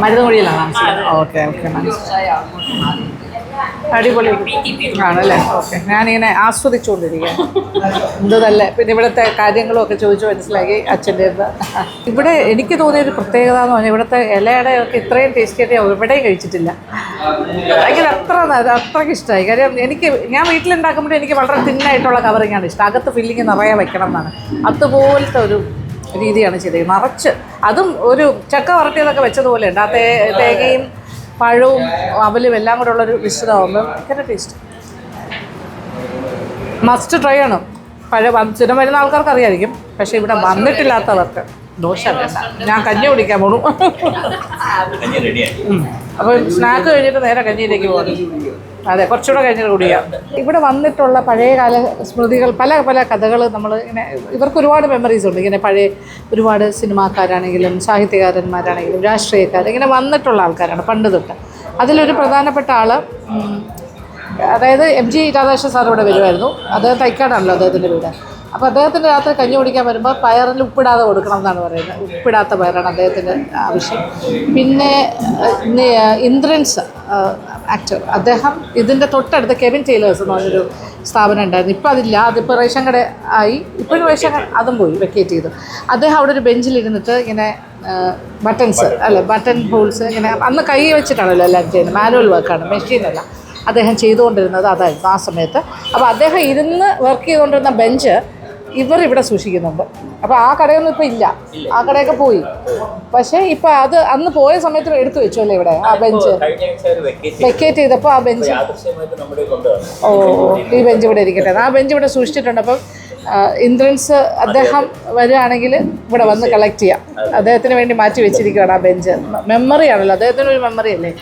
മരുന്നുകുടിയിലാണ് താമസിക്കുന്നത്. ഓക്കെ മനസ്സിലായി. അടിപൊളി ആണല്ലേ? ഓക്കെ, ഞാനിങ്ങനെ ആസ്വദിച്ചുകൊണ്ടിരിക്കുകയാണ്. എന്ത് നല്ല. പിന്നെ ഇവിടുത്തെ കാര്യങ്ങളും ഒക്കെ ചോദിച്ചു മനസ്സിലാക്കി അച്ഛൻ്റെ ഇവിടെ എനിക്ക് തോന്നിയൊരു പ്രത്യേകത എന്ന് പറഞ്ഞാൽ ഇവിടുത്തെ ഇലയുടെ ഒക്കെ ഇത്രയും ടേസ്റ്റി ആയിട്ട് എവിടെയും കഴിച്ചിട്ടില്ല. ഭയങ്കര അത്രയ്ക്ക് ഇഷ്ടമായി. കാര്യം ഞാൻ വീട്ടിലുണ്ടാക്കുമ്പോഴും എനിക്ക് വളരെ തിന്നായിട്ടുള്ള കവറിങ്ങാണ് ഇഷ്ടം. അകത്ത് ഫില്ലിങ് നിറയെ വെക്കണം എന്നാണ്. അതുപോലത്തെ ഒരു രീതിയാണ് ചെയ്തത്. നിറച്ച് അതും ഒരു ചക്ക വരട്ടിയതൊക്കെ വെച്ചതുപോലെ ഉണ്ട്. ആ തേങ്ങയും പഴവും അവലും എല്ലാം കൂടെ ഉള്ളൊരു മിശ്രിതമാകുമ്പോൾ ഭയങ്കര ടേസ്റ്റ്. മസ്റ്റ് ട്രൈ ആണ്. സ്ഥിരം വരുന്ന ആൾക്കാർക്ക് അറിയായിരിക്കും, പക്ഷേ ഇവിടെ വന്നിട്ടില്ലാത്തവർക്ക് ദോശ വേണ്ട. ഞാൻ കഞ്ഞി കുടിക്കാൻ പോണു. അപ്പോൾ സ്നാക്ക് കഴിഞ്ഞിട്ട് നേരെ കഞ്ഞിയിലേക്ക് പോകണം. അതെ, കുറച്ചുകൂടെ കഴിഞ്ഞിട്ട് കുടിക്കാം. ഇവിടെ വന്നിട്ടുള്ള പഴയകാല സ്മൃതികൾ, പല പല കഥകൾ നമ്മൾ ഇങ്ങനെ ഇവർക്ക് ഒരുപാട് മെമ്മറീസ് ഉണ്ട്. ഇങ്ങനെ പഴയ ഒരുപാട് സിനിമാക്കാരാണെങ്കിലും സാഹിത്യകാരന്മാരാണെങ്കിലും രാഷ്ട്രീയക്കാർ ഇങ്ങനെ വന്നിട്ടുള്ള ആൾക്കാരാണ് പണ്ട് തൊട്ട്. അതിലൊരു പ്രധാനപ്പെട്ട ആൾ, അതായത് MG രാധാകൃഷ്ണൻ സാർ ഇവിടെ വരുമായിരുന്നു. അദ്ദേഹം തൈക്കാടാണല്ലോ അദ്ദേഹത്തിൻ്റെ വീട്. അപ്പോൾ അദ്ദേഹത്തിൻ്റെ രാത്രി കഞ്ഞി കുടിക്കാൻ വരുമ്പോൾ പയറിൽ ഉപ്പിടാതെ കൊടുക്കണം എന്നാണ് പറയുന്നത്. ഉപ്പിടാത്ത പയറാണ് അദ്ദേഹത്തിൻ്റെ ആവശ്യം. പിന്നെ ഇന്ദ്രൻസ് ആക്ടർ, അദ്ദേഹം ഇതിൻ്റെ തൊട്ടടുത്ത് കെവിൻ ടൈലേഴ്സ് എന്ന് പറഞ്ഞൊരു സ്ഥാപനം ഉണ്ടായിരുന്നു. ഇപ്പോൾ അതില്ല, അതിപ്പോൾ റേഷൻ കട ആയി. ഇപ്പോഴും റേഷൻ കട അതും പോയി, വെക്കേറ്റ് ചെയ്തു. അദ്ദേഹം അവിടെ ഒരു ബെഞ്ചിലിരുന്നിട്ട് ഇങ്ങനെ ബട്ടൺ ഹോൾസ് ഇങ്ങനെ അന്ന് കൈ വെച്ചിട്ടാണല്ലോ എല്ലാവരും ചെയ്യുന്നത്. മാനുവൽ വർക്കാണ്, മെഷീനല്ല. അദ്ദേഹം ചെയ്തുകൊണ്ടിരുന്നത് അതായിരുന്നു ആ സമയത്ത്. അപ്പോൾ അദ്ദേഹം ഇരുന്ന് വർക്ക് ചെയ്തുകൊണ്ടിരുന്ന ബെഞ്ച് ഇവിടെ സൂക്ഷിക്കുന്നുണ്ട്. അപ്പോൾ ആ കടയൊന്നും ഇപ്പോൾ ഇല്ല, ആ കടയൊക്കെ പോയി. പക്ഷേ ഇപ്പോൾ അത് അന്ന് പോയ സമയത്ത് എടുത്തു വെച്ചു അല്ലേ ഇവിടെ ആ ബെഞ്ച് വെക്കേറ്റ് ചെയ്തപ്പോൾ ആ ബെഞ്ച് ഈ ബെഞ്ച് ഇവിടെ ഇരിക്കട്ടെ. ആ ബെഞ്ച് ഇവിടെ സൂക്ഷിച്ചിട്ടുണ്ട്. അപ്പം ഇന്ദ്രൻസ് അദ്ദേഹം വരികയാണെങ്കിൽ ഇവിടെ വന്ന് കളക്ട് ചെയ്യാം. അദ്ദേഹത്തിന് വേണ്ടി മാറ്റി വെച്ചിരിക്കുകയാണ് ആ ബെഞ്ച്. മെമ്മറിയാണല്ലോ, അദ്ദേഹത്തിനൊരു മെമ്മറി അല്ലേ.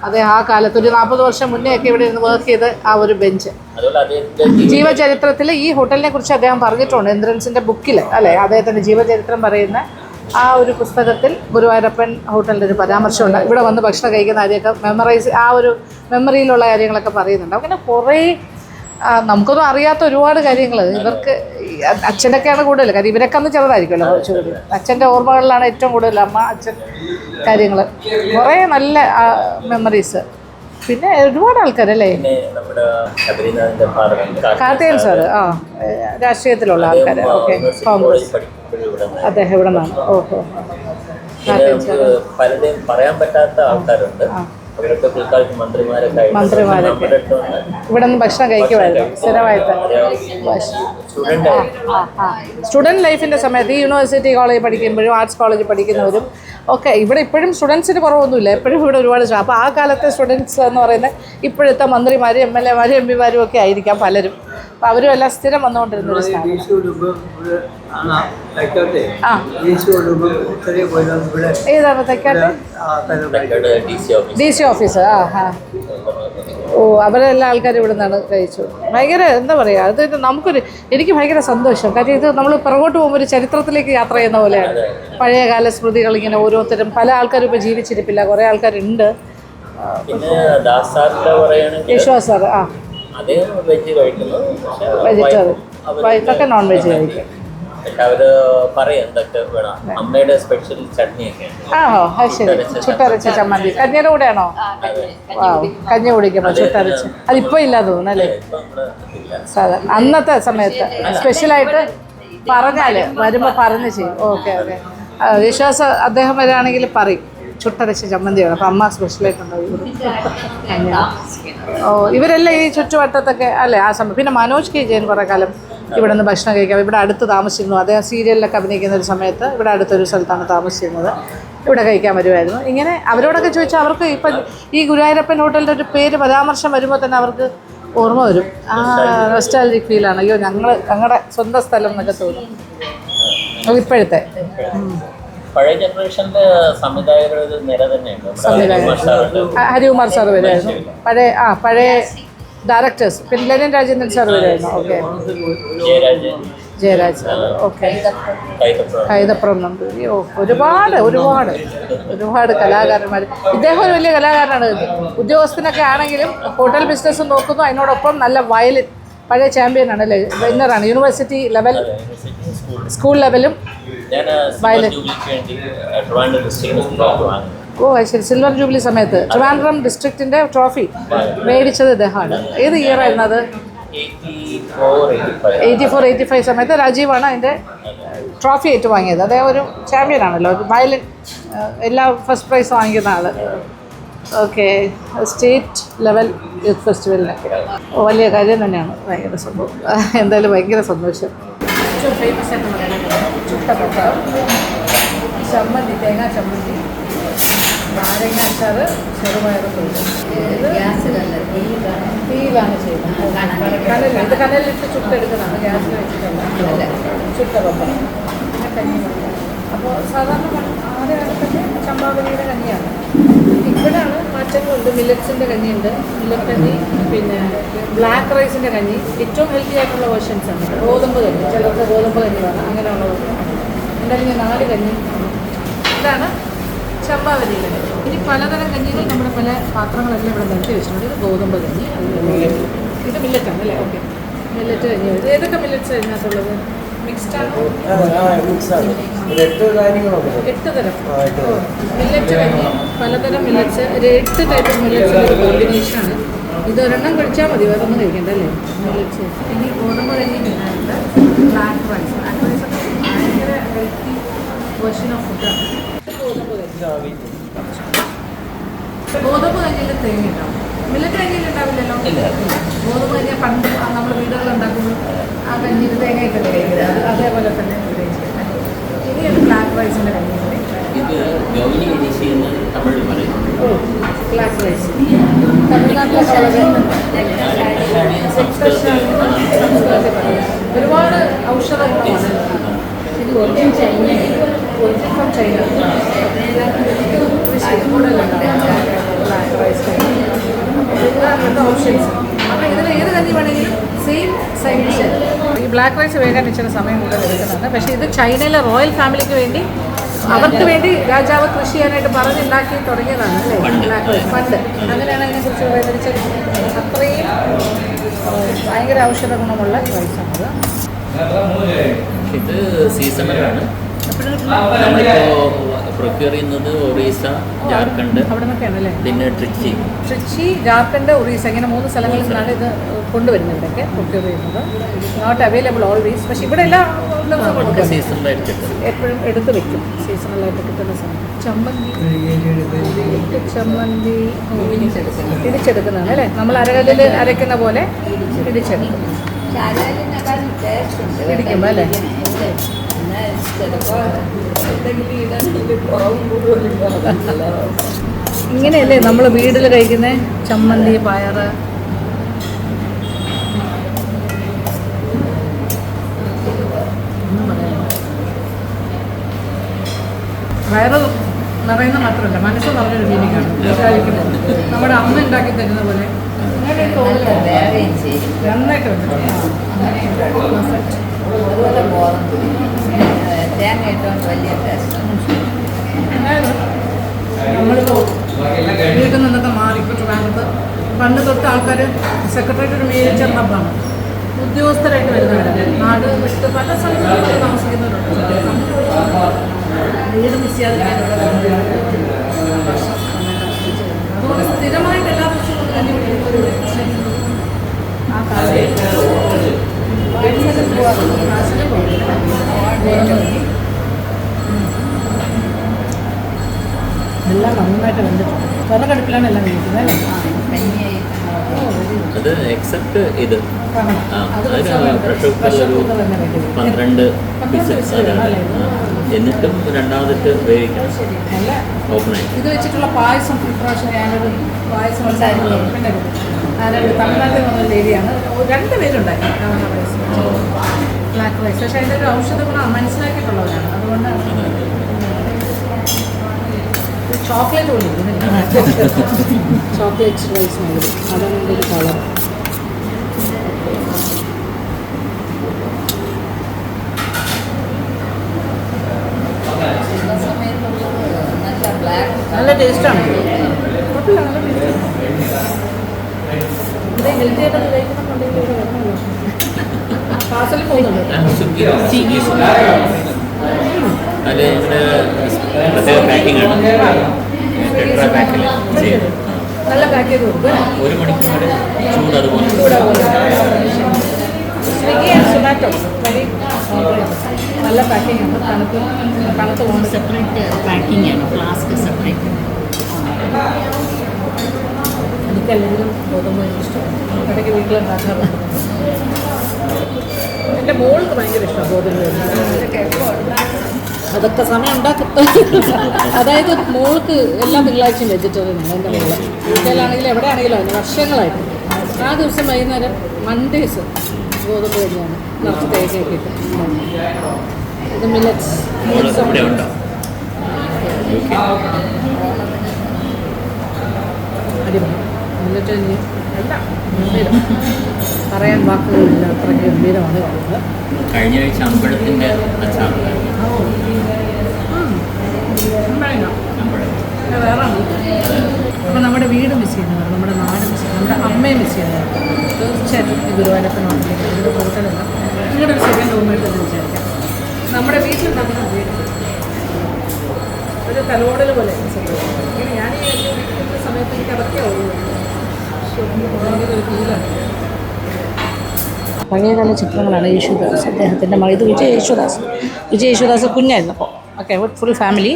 അതെ, ആ കാലത്ത് ഒരു 40 വർഷം മുന്നേ ഒക്കെ ഇവിടെ ഇരുന്ന് വർക്ക് ചെയ്ത് ആ ഒരു ബെഞ്ച്. ജീവചരിത്രത്തിൽ ഈ ഹോട്ടലിനെ കുറിച്ച് അദ്ദേഹം പറഞ്ഞിട്ടുണ്ട്. ഇന്ദ്രൻസിൻ്റെ ബുക്കിൽ അല്ലേ, അദ്ദേഹത്തിൻ്റെ ജീവചരിത്രം പറയുന്ന ആ ഒരു പുസ്തകത്തിൽ ഗുരുവായൂരപ്പൻ ഹോട്ടലിൻ്റെ ഒരു പരാമർശമുണ്ട്. ഇവിടെ വന്ന് ഭക്ഷണം കഴിക്കുന്ന കാര്യമൊക്കെ ആ ഒരു മെമ്മറിയിലുള്ള കാര്യങ്ങളൊക്കെ പറയുന്നുണ്ട്. അങ്ങനെ കുറേ നമുക്കൊന്നും അറിയാത്ത ഒരുപാട് കാര്യങ്ങൾ ഇവർക്ക്. അച്ഛനൊക്കെയാണ് കൂടുതൽ കാര്യം, ഇവരൊക്കെ അന്ന് ചെറുതായിരിക്കുമല്ലോ കുറച്ചുകൂടി. അച്ഛൻ്റെ ഓർമ്മകളിലാണ് ഏറ്റവും കൂടുതൽ അമ്മ അച്ഛൻ കാര്യങ്ങൾ. കുറേ നല്ല മെമ്മറീസ്. പിന്നെ ഒരുപാട് ആൾക്കാരല്ലേ, കാർത്തികൻ സാറ് രാഷ്ട്രീയത്തിലുള്ള ആൾക്കാർ. ഓക്കെ, കോൺഗ്രസ്. അദ്ദേഹം ഇവിടെ നിന്നാണ്. ഓഹോ, കാർത്തികൻ സാർ. പലരെയും പറയാൻ പറ്റാത്ത ആൾക്കാരുണ്ട്. മന്ത്രിമാരൊക്കെ ഇവിടെ നിന്ന് ഭക്ഷണം കഴിക്കുമായിരുന്നു സ്ഥിരമായിട്ട്. സ്റ്റുഡൻറ് ലൈഫിൻ്റെ സമയത്ത് ഈ യൂണിവേഴ്സിറ്റി കോളേജ് പഠിക്കുമ്പോഴും ആർട്സ് കോളേജിൽ പഠിക്കുന്നവരും ഒക്കെ ഇവിടെ ഇപ്പോഴും സ്റ്റുഡൻസിന് കുറവൊന്നുമില്ല. എപ്പോഴും ഇവിടെ ഒരുപാട്. അപ്പോൾ ആ കാലത്തെ സ്റ്റുഡൻസ് എന്ന് പറയുന്നത് ഇപ്പോഴത്തെ മന്ത്രിമാരും MLA മാരും MP മാരും ഒക്കെ ആയിരിക്കാം പലരും. അപ്പോൾ അവരും എല്ലാം സ്ഥിരം വന്നുകൊണ്ടിരുന്ന ഒരു സ്ഥാനം. ഏതാണ് തൈക്കാട്ടെ? DC office. ഓ, അവരെല്ലാ ആൾക്കാരും ഇവിടെ നിന്നാണ് കഴിച്ചു. ഭയങ്കര എന്താ പറയുക, അത് എനിക്ക് ഭയങ്കര സന്തോഷം. കാര്യം ഇത് നമ്മൾ പുറകോട്ട് പോകുമ്പോൾ ഒരു ചരിത്രത്തിലേക്ക് യാത്ര ചെയ്യുന്ന പോലെയാണ്. പഴയകാല സ്മൃതികൾ ഇങ്ങനെ ഓരോരുത്തരും, പല ആൾക്കാരും ഇപ്പോൾ ജീവിച്ചിരിപ്പില്ല, കുറേ ആൾക്കാരുണ്ട്. യേശുദാസ് സാർ വെജിറ്റേറിയൻ, വൈകിട്ടൊക്കെ നോൺ വെജ് കഴിക്കും. ആണോ? അത് ശരി. ചുട്ടരച്ച ചമ്മന്തി കഞ്ഞിയുടെ കൂടെയാണോ? കഞ്ഞി കുടിക്കുമ്പോൾ ചുട്ടരച്ച്. അതിപ്പോൾ ഇല്ലാതെ തോന്നുന്നു അല്ലേ? സാധാരണ അന്നത്തെ സമയത്ത് സ്പെഷ്യലായിട്ട് പറഞ്ഞാൽ വരുമ്പോൾ പറഞ്ഞ് ചെയ്യും. Okay okay. വിശ്വാസ അദ്ദേഹം വരികയാണെങ്കിൽ പറയും ചുട്ടരച്ച ചമ്മന്തിയാണ്. അപ്പം അമ്മ സ്പെഷ്യലായിട്ടുണ്ടാവും. ഓ, ഇവരെല്ലാം ഈ ചുറ്റുവട്ടത്തൊക്കെ അല്ലേ ആ സമയം. പിന്നെ മനോജ് K. ജയൻ കുറേ കാലം ഇവിടെ നിന്ന് ഭക്ഷണം കഴിക്കാം. ഇവിടെ അടുത്ത് താമസിച്ചിരുന്നു. അദ്ദേഹം സീരിയലിലൊക്കെ അഭിനയിക്കുന്ന ഒരു സമയത്ത് ഇവിടെ അടുത്തൊരു സ്ഥലത്താണ് താമസിച്ചിരുന്നത്. ഇവിടെ കഴിക്കാൻ വരുമായിരുന്നു. ഇങ്ങനെ അവരോടൊക്കെ ചോദിച്ചാൽ അവർക്ക് ഇപ്പം ഈ ഗുരുവായൂരപ്പൻ ഹോട്ടലിൻ്റെ ഒരു പേര് പരാമർശം വരുമ്പോൾ തന്നെ അവർക്ക് ഓർമ്മ വരും. ആ നൊസ്റ്റാൾജിക് ഫീലാണ്. അയ്യോ, ഞങ്ങളുടെ സ്വന്തം സ്ഥലം എന്നൊക്കെ തോന്നും ഇപ്പോഴത്തെ. പഴയ ജനറേഷന്റെ സംവിധായകരുടെ നിര തന്നെയുണ്ട്. ഹരികുമാർ സാർ വരുമായിരുന്നു. പഴയ ഡയറക്ടേഴ്സ്. പിന്നെ ലെനിൻ രാജേന്ദ്രൻ സാർ വരുമായിരുന്നു. Okay, Jayaraj sir. Okay, Kaithapram Namboori. ഓ, ഒരുപാട് കലാകാരന്മാർ. ഇദ്ദേഹം ഒരു വലിയ കലാകാരനാണ്. ഉദ്യോഗസ്ഥനൊക്കെ ആണെങ്കിലും ഹോട്ടൽ ബിസിനസ് നോക്കുന്നു. അതിനോടൊപ്പം നല്ല വയലിൻ പഴയ ചാമ്പ്യനാണ് അല്ലേ, വിന്നറാണ്. യൂണിവേഴ്സിറ്റി ലെവൽ, സ്കൂൾ ലെവലും വയലിൻ. ഓ ശരി, സിൽവർ ജൂബിലി സമയത്ത് ട്രിവാൻഡ്രം ഡിസ്ട്രിക്റ്റിൻ്റെ ട്രോഫി മേടിച്ചത് ഇദ്ദേഹമാണ്. ഏത് ഇയർ ആയിരുന്നു അത്? 84-85 സമയത്ത് രാജീവാണ് അതിൻ്റെ ട്രോഫി ആയിട്ട് വാങ്ങിയത്. അദ്ദേഹം ഒരു ചാമ്പ്യൻ ആണല്ലോ, ഒരു വയലിൻ എല്ലാ ഫസ്റ്റ് പ്രൈസ് വാങ്ങിക്കുന്ന ആൾ. ഓക്കെ, സ്റ്റേറ്റ് ലെവൽ യൂത്ത് ഫെസ്റ്റിവലിന് വലിയ കാര്യം തന്നെയാണ്. ഭയങ്കര സംഭവം, എന്തായാലും ഭയങ്കര സന്തോഷം. ഏറ്റവും ഫേമസ് ആയിട്ട് പറയുന്നത് ചുട്ടപ്പട്ട, ചമ്മന്തി, തേങ്ങാ ചമ്മന്തി, നാരങ്ങ അച്ചാർ, ചെറുപയറ് തൊഴിൽ. തീയിലാണ് ചെയ്യുന്നത്. കനലിൽ, ഇത് കനലിലിട്ട് ചുട്ടെടുക്കുന്നതാണ്, ഗ്യാസിൽ വെച്ചിട്ടല്ല. ചുട്ടപ്പട്ട പിന്നെ കഞ്ഞി. അപ്പോൾ സാധാരണ ആദ്യകാലത്തൊക്കെ ചമ്പാവലിയുടെ കഞ്ഞിയാണ്. ഇപ്പോഴാണ് മാറ്റങ്ങളുണ്ട്. മില്ലറ്റ്സിൻ്റെ കഞ്ഞിയുണ്ട്, മില്ലറ്റ് കഞ്ഞി, പിന്നെ ബ്ലാക്ക് റൈസിൻ്റെ കഞ്ഞി. ഏറ്റവും ഹെൽത്തി ആയിട്ടുള്ള വേർഷൻസാണ്. ഗോതമ്പ് കഞ്ഞി, ചിലർക്ക് ഗോതമ്പ് കഞ്ഞി വേണം, അങ്ങനെയുള്ളത്. എന്തായാലും ഞാൻ 4 കഞ്ഞി. ഇതാണ് ചമ്പാവലിയുടെ കഞ്ഞി. ഇനി പലതരം കഞ്ഞികൾ നമ്മുടെ പല പാത്രങ്ങളെല്ലാം ഇവിടെ നിർത്തി വെച്ചിട്ടുണ്ട്. ഇത് ഗോതമ്പ് കഞ്ഞി, ഇത് മില്ലറ്റാണ് അല്ലേ? ഓക്കെ, മില്ലറ്റ് കഞ്ഞി. ഏതൊക്കെ മില്ലറ്റ്സ് അതിനകത്തുള്ളത്? മിക്സ്ഡാണോ? 8 തരം മില്ലറ്റ് കഞ്ഞി, പലതരം മില്ലറ്റ്സ്, 8 ടൈപ്പ് ഓഫ് മില്ലറ്റ്സിൻ്റെ ഒരു കോമ്പിനേഷനാണ്. ഇത് ഒരെണ്ണം കഴിച്ചാൽ മതി, വേറെ ഒന്നും കഴിക്കണ്ട അല്ലേ? മില്ലറ്റ്സ്. ഇനി ഗോതമ്പ് കഞ്ഞി പിന്നായിട്ട് ബ്ലാക്ക് റൈസ്. ബ്ലാക്ക് റൈസ് ഒക്കെ ഭയങ്കര ഹെൽത്തി വേർഷൻ ഓഫ് ഫുഡാണ്. ഗോതമ്പ് കഞ്ഞിയിൽ തേങ്ങ ഉണ്ടാവും, മില്ലറ്റ് കഞ്ഞിയിൽ ഉണ്ടാവില്ലല്ലോ. ഗോതമ്പ് കഞ്ഞി പണ്ട് നമ്മൾ വീടുകളിൽ ഉണ്ടാക്കുമ്പോൾ ആ കഞ്ഞിയിൽ തേങ്ങയൊക്കെ കഴിക്കുന്നത്, അതേപോലെ തന്നെ ഇനിയൊരു ബ്ലാക്ക് റൈസിൻ്റെ കഞ്ഞി. ഓ, ബ്ലാക്ക് റൈസ് തമിഴ്നാട്ടിലൊക്കെ വളരെ ഒരുപാട് ഔഷധ ഗുണമാണ്. ഇത് origin China, origin from China. Black rice options. അപ്പോൾ ഇതിൽ ഏത് കഞ്ഞി വേണമെങ്കിലും സെയിം സൈഡ് ഡിഷ്. ഈ ബ്ലാക്ക് റൈസ് വേഗം ഇച്ചിരി സമയം കൂടുതൽ എടുക്കുന്നുണ്ട്. പക്ഷേ ഇത് ചൈനയിലെ റോയൽ ഫാമിലിക്ക് വേണ്ടി, അവർക്ക് വേണ്ടി രാജാവ് കൃഷി ചെയ്യാനായിട്ട് പറഞ്ഞുണ്ടാക്കി തുടങ്ങിയതാണ് അല്ലേ ബ്ലാക്ക് റൈസ് പണ്ട്. അങ്ങനെയാണ് അതിനെക്കുറിച്ച് പറയുന്നത്. അത്രയും ഭയങ്കര ഔഷധ ഗുണമുള്ള റൈസാണത്. ഇത് സീസണലാണ്. നമ്മളിപ്പോൾ പ്രൊക്യൂർ ചെയ്യുന്നത് ഒറീസ, ജാർഖണ്ഡ്, അവിടെ നിന്നൊക്കെയാണ് അല്ലേ? പിന്നെ ട്രിച്ചി, ജാർഖണ്ഡ്, ഒറീസ, ഇങ്ങനെ 3 സ്ഥലങ്ങളിൽ നിന്നാണ് ഇത് കൊണ്ടുവരുന്നത്. ഇവിടെയൊക്കെ പ്രൊക്യൂർ ചെയ്യുന്നത്. Not available always. പക്ഷേ ഇവിടെ എല്ലാ സീസണലായിട്ട് എപ്പോഴും എടുത്ത് വെക്കും, സീസണലായിട്ട് കിട്ടുന്ന സമയം. ചമ്മന്തി ഇടിച്ചെടുക്കുന്നതാണ് അല്ലേ? നമ്മൾ അരകല്ലിൽ അരയ്ക്കുന്ന പോലെ ഇടിച്ചെടുക്കും. ഇടിക്കുമ്പോൾ അല്ലേ? ഇങ്ങനെയല്ലേ നമ്മൾ വീട്ടിൽ കഴിക്കുന്ന ചമ്മന്തി, പയറ്. വയറ് നിറയുന്ന മാത്രമല്ല, മനസ്സ് നിറഞ്ഞൊരു ഫീലിംഗാണ് കഴിക്കുമ്പോൾ. നമ്മുടെ അമ്മ ഉണ്ടാക്കി തരുന്ന പോലെ നന്നായിട്ട് നമ്മളിപ്പോൾ വീട്ടിൽ നിന്നൊക്കെ മാറിയിട്ട് ട്രിവാൻഡ്രത്ത് പണ്ട് തൊട്ട് ആൾക്കാർ സെക്രട്ടേറിയറ്റ് ഒരു മേജർ ഹബ്ബാണ്. ഉദ്യോഗസ്ഥരായിട്ട് വരുന്നവരല്ലേ, നാട് വിട്ട് പല സ്ഥലങ്ങളിലും താമസിക്കുന്നവരുണ്ട്. വീട് മിസ് ചെയ്യാതിരിക്കാനുള്ള അതുകൊണ്ട് സ്ഥിരമായിട്ട് എല്ലാ ദിവസവും ആ എല്ലാം നന്നായിട്ട് വെന്തിട്ടുണ്ട്. വിറകടുപ്പിലാണ് എല്ലാം കഴിക്കുന്നത് അല്ലേ? അത് എക്സെപ്റ്റ് ഇത് പ്രഷർ കുക്കറിൽ ഒരു 12 പീസസ് എന്നിട്ടും രണ്ടാമതിട്ട് വേവിക്കണം ഓപ്പണായി. ഇത് വെച്ചിട്ടുള്ള പായസം ഇപ്രാവശ്യം ഞാനൊരു പായസം പിന്നെ തമിഴ്നാട്ടിൽ നിന്നുള്ള ലേഡിയാണ് 2 പേരുണ്ടാക്കി ബ്ലാക്ക് റൈസ്. പക്ഷേ അതിൻ്റെ ഒരു ഔഷധ ഗുണം മനസ്സിലാക്കിയിട്ടുള്ളവരാണ്. അതുകൊണ്ടാണ് ചോക്ലേറ്റ് കൊണ്ടിരിക്കുന്നത്. ചോക്ലേറ്റ് റൈസ് മാതിരി, അതാണ് എൻ്റെ ഒരു കളർ. നല്ല ടേസ്റ്റാണ്. കുഴപ്പമില്ല, നല്ല ടേസ്റ്റാണ്. ഇത് ഹെൽത്തി ആയിട്ടൊന്ന് കഴിക്കുന്നുണ്ടെങ്കിൽ ഇവിടെ വരണമല്ലോ. പാർസൽ പോകുന്നുണ്ട്. അത് പ്രത്യേക പാക്കിംഗ് ആണ്. ടെട്രാ പാക്കിൽ ചെയ്തു. നല്ല പാക്ക് ചെയ്ത് കൊടുക്കും. 1 മണിക്കൂർ വരെ ചൂട് അതുപോലെ. സ്വിഗ്ഗി ആൻഡ് സൊമാറ്റോ വഴി നല്ല പാക്കിംഗ് ഉണ്ട്. തണുത്ത് പോകുന്നത് സെപ്പറേറ്റ് പാക്കിംഗ് ആണ്, ഫ്ലാസ്ക് സെപ്പറേറ്റ്. എനിക്കെല്ലെങ്കിലും ഗോതമ്പ് ഇഷ്ടമാണ്. ഇടയ്ക്ക് വീട്ടിലുണ്ടാക്കാറുണ്ട്. എൻ്റെ മോൾക്ക് ഭയങ്കര ഇഷ്ടമാണ് ഗോതമ്പ്. അതൊക്കെ സമയം ഉണ്ടാക്കും. അതായത് മോൾക്ക് എല്ലാ തിങ്കളാഴ്ചയും വെജിറ്റേറിയനാണ് എൻ്റെ മോള്. വീട്ടിലാണെങ്കിലും എവിടെയാണെങ്കിലും അതിന് വർഷങ്ങളായിട്ട് ആ ദിവസം വൈകുന്നേരം മൺഡേസ് ഗോതമ്പ് തന്നെയാണ് നിറച്ച് തേങ്ങയൊക്കെ ഇട്ട്. ഇത് മില്ലറ്റ്സ് ഇവിടെ ഉണ്ടോ? അടിപൊളി മില്ലറ്റ് എല്ലാം ഗംഭീരം, പറയാൻ വാക്കുകളില്ല, അത്രയ്ക്ക് ഗംഭീരമാണ് കാണുന്നത്. കഴിഞ്ഞ ആഴ്ച അമ്പഴത്തിൻ്റെ അച്ചാറുണ്ടായിരുന്നു. വേറെ അപ്പോൾ നമ്മുടെ വീട് മിസ് ചെയ്യുന്നവർ, നമ്മുടെ നാട് മിസ് ചെയ്യുന്നത്, നമ്മുടെ അമ്മയെ മിസ് ചെയ്യുന്നവർ തീർച്ചയായിട്ടും ഈ ഗുരുവായൂരപ്പനുണ്ടെങ്കിൽ ഇതിൻ്റെ കൂടുതലല്ല നിങ്ങളുടെ ഒരു സെക്കൻഡ് റൂമായിട്ട് തന്നെ വിചാരിക്കാം. നമ്മുടെ വീട്ടിലുണ്ടാക്കുന്ന വീട് ഒരു തലോടൽ പോലെ ഇങ്ങനെ ഞാൻ ഈ വീട്ടിലുള്ള സമയത്ത് എനിക്ക് അതൊക്കെ ഓർമ്മയുണ്ട്. ഭയങ്കര ഒരു ഫീലാണ്. പഴയകാല ചിത്രങ്ങളാണ് യേശുദാസ്, അദ്ദേഹത്തിൻ്റെ മകൾ. ഇത് വിജയ് യേശുദാസ് കുഞ്ഞായിരുന്നപ്പോൾ. Okay, full family.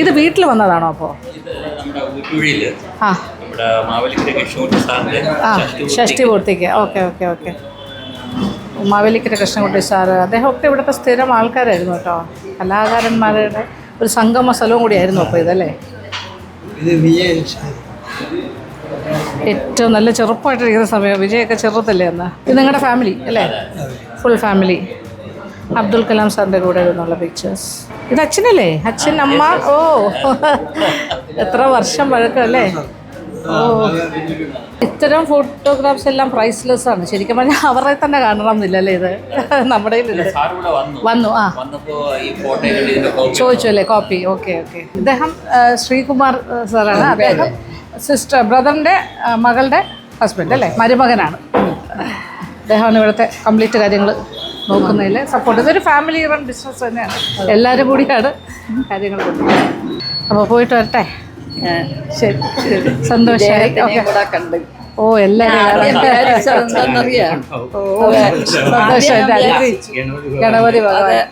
ഇത് വീട്ടിൽ വന്നതാണോ അപ്പോൾ? ഇത് നമ്മുടെ ഊട്ടുഴിയിൽ ആ നമ്മുടെ മാവേലിക്കര കൃഷ്ണൻകുട്ടി സാറിൻ്റെ ഷഷ്ടി പൂർത്തിക്ക്. ഓക്കെ. മാവേലിക്കര കൃഷ്ണൻകുട്ടി സാറ് അദ്ദേഹമൊക്കെ ഇവിടുത്തെ സ്ഥിരം ആൾക്കാരായിരുന്നു കേട്ടോ. കലാകാരന്മാരുടെ ഒരു സംഗമ സ്ഥലവും കൂടിയായിരുന്നു അപ്പോൾ ഇതല്ലേ. ഇത് ഏറ്റവും നല്ല ചെറുപ്പമായിട്ടിരിക്കുന്ന സമയം. വിജയൊക്കെ ചെറുതല്ലേ അന്ന്. ഇത് നിങ്ങളുടെ ഫാമിലി അല്ലേ? Full family. അബ്ദുൽ കലാം സാറിൻ്റെ കൂടെ ഇരുന്നുള്ള പിക്ചേഴ്സ്. ഇത് അച്ഛനല്ലേ? അച്ഛൻ, അമ്മ. ഓ, എത്ര വർഷം പഴക്കമല്ലേ. ഓ, ഇത്തരം ഫോട്ടോഗ്രാഫ്സ് എല്ലാം പ്രൈസ്ലെസ് ആണ്. ശരിക്കും പറഞ്ഞാൽ അവരെ തന്നെ കാണണം എന്നില്ലല്ലേ ഇത് നമ്മുടെ വന്നു. ആ ചോദിച്ചു അല്ലേ കോപ്പി. ഓക്കെ. ഇദ്ദേഹം ശ്രീകുമാർ സാറാണ്. അദ്ദേഹം ബ്രദറിൻ്റെ മകളുടെ ഹസ്ബൻഡ് അല്ലേ, മരുമകനാണ്. അദ്ദേഹമാണ് ഇവിടുത്തെ കംപ്ലീറ്റ് കാര്യങ്ങൾ നോക്കുന്നതിൽ സപ്പോർട്ട്. ഇതൊരു ഫാമിലി റൺ ബിസിനസ് തന്നെയാണ്. എല്ലാവരും കൂടിയാണ് കാര്യങ്ങൾ കൊടുക്കുന്നത്. അപ്പോൾ പോയിട്ട് വരട്ടെ. ശരി, സന്തോഷമായി. ഓക്കെ. ഓ, എല്ലാവരും ഗണപതി ഭഗവാൻ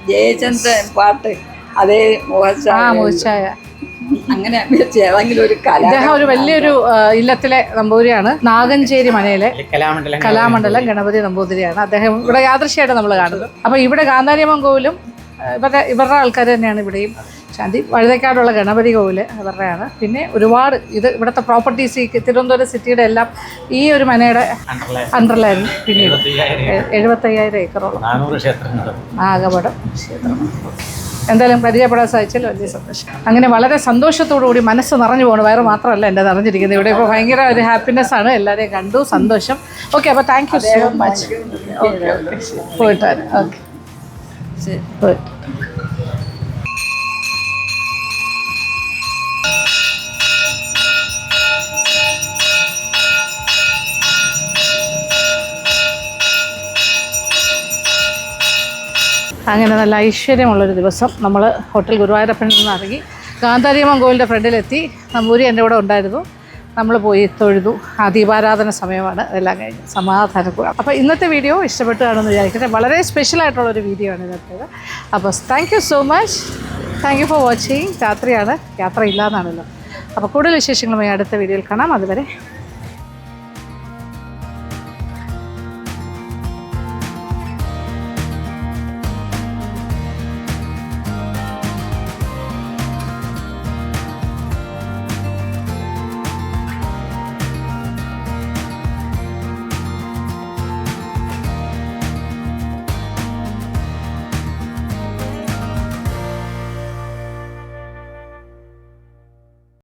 ജയചന്ദ്രൻ പാട്ട് അതേ മോശായ അങ്ങനെ ഏതെങ്കിലും ഒരു ഇദ്ദേഹം ഒരു വലിയൊരു ഇല്ലത്തിലെ നമ്പൂതിരിയാണ്. നാഗഞ്ചേരി മനയിലെ കലാമണ്ഡലം ഗണപതി നമ്പൂതിരിയാണ് അദ്ദേഹം. ഇവിടെ യാദൃശ്യമായിട്ട് നമ്മൾ കാണുന്നത്. അപ്പോൾ ഇവിടെ ഗാന്ധാരിയമ്മൻ കോവിലും ഇവരുടെ ആൾക്കാർ തന്നെയാണ് ഇവിടെയും. ശാന്തി വഴുതക്കാടുള്ള ഗണപതി കോവിൽ ഇവരുടെയാണ്. പിന്നെ ഒരുപാട് ഇവിടുത്തെ പ്രോപ്പർട്ടീസ് ഈ തിരുവനന്തപുരം സിറ്റിയുടെ എല്ലാം ഈ ഒരു മനയുടെ അണ്ടറിലായിരുന്നു. പിന്നീട് 75,000 ഏക്കറോളം ആകപടം ക്ഷേത്രം. എന്തായാലും പരിചയപ്പെടാൻ സാധിച്ചാൽ വലിയ സന്തോഷം. അങ്ങനെ വളരെ സന്തോഷത്തോടു കൂടി മനസ്സ് നിറഞ്ഞു പോകണം. വയറ് മാത്രമല്ല എൻ്റെ നിറഞ്ഞിരിക്കുന്നത്. ഇവിടെ ഇപ്പോൾ ഭയങ്കര ഒരു ഹാപ്പിനെസ് ആണ്. എല്ലാവരെയും കണ്ടു, സന്തോഷം. ഓക്കെ, അപ്പോൾ താങ്ക് യു സോ മച്ച്. പോയിട്ട് വരാം. ഓക്കെ, ശരി, പോയിട്ട്. അങ്ങനെ നല്ല ഐശ്വര്യമുള്ളൊരു ദിവസം. നമ്മൾ ഹോട്ടൽ ഗുരുവായൂരപ്പനിൽ നിന്ന് ഇറങ്ങി ഗാന്ധാരിയമ്മൻ കോവിലിൻ്റെ ഫ്രണ്ടിലെത്തി. നമ്പൂരി എൻ്റെ കൂടെ ഉണ്ടായിരുന്നു. നമ്മൾ പോയി തൊഴുതു. ദീപാരാധന സമയമാണ്. അതെല്ലാം കഴിഞ്ഞ് സമാധാനം കൂടാം. അപ്പോൾ ഇന്നത്തെ വീഡിയോ ഇഷ്ടപ്പെട്ടു കാണുമെന്ന് വിചാരിക്കട്ടെ. വളരെ സ്പെഷ്യലായിട്ടുള്ളൊരു വീഡിയോ ആണ് ഇന്നത്തേത്. അപ്പോൾ thank you so much. Thank you for watching. രാത്രിയാണ്, യാത്ര ഇല്ലയെന്നാണല്ലോ. അപ്പോൾ കൂടുതൽ വിശേഷങ്ങളുമായി അടുത്ത വീഡിയോയിൽ കാണാം. അതുവരെ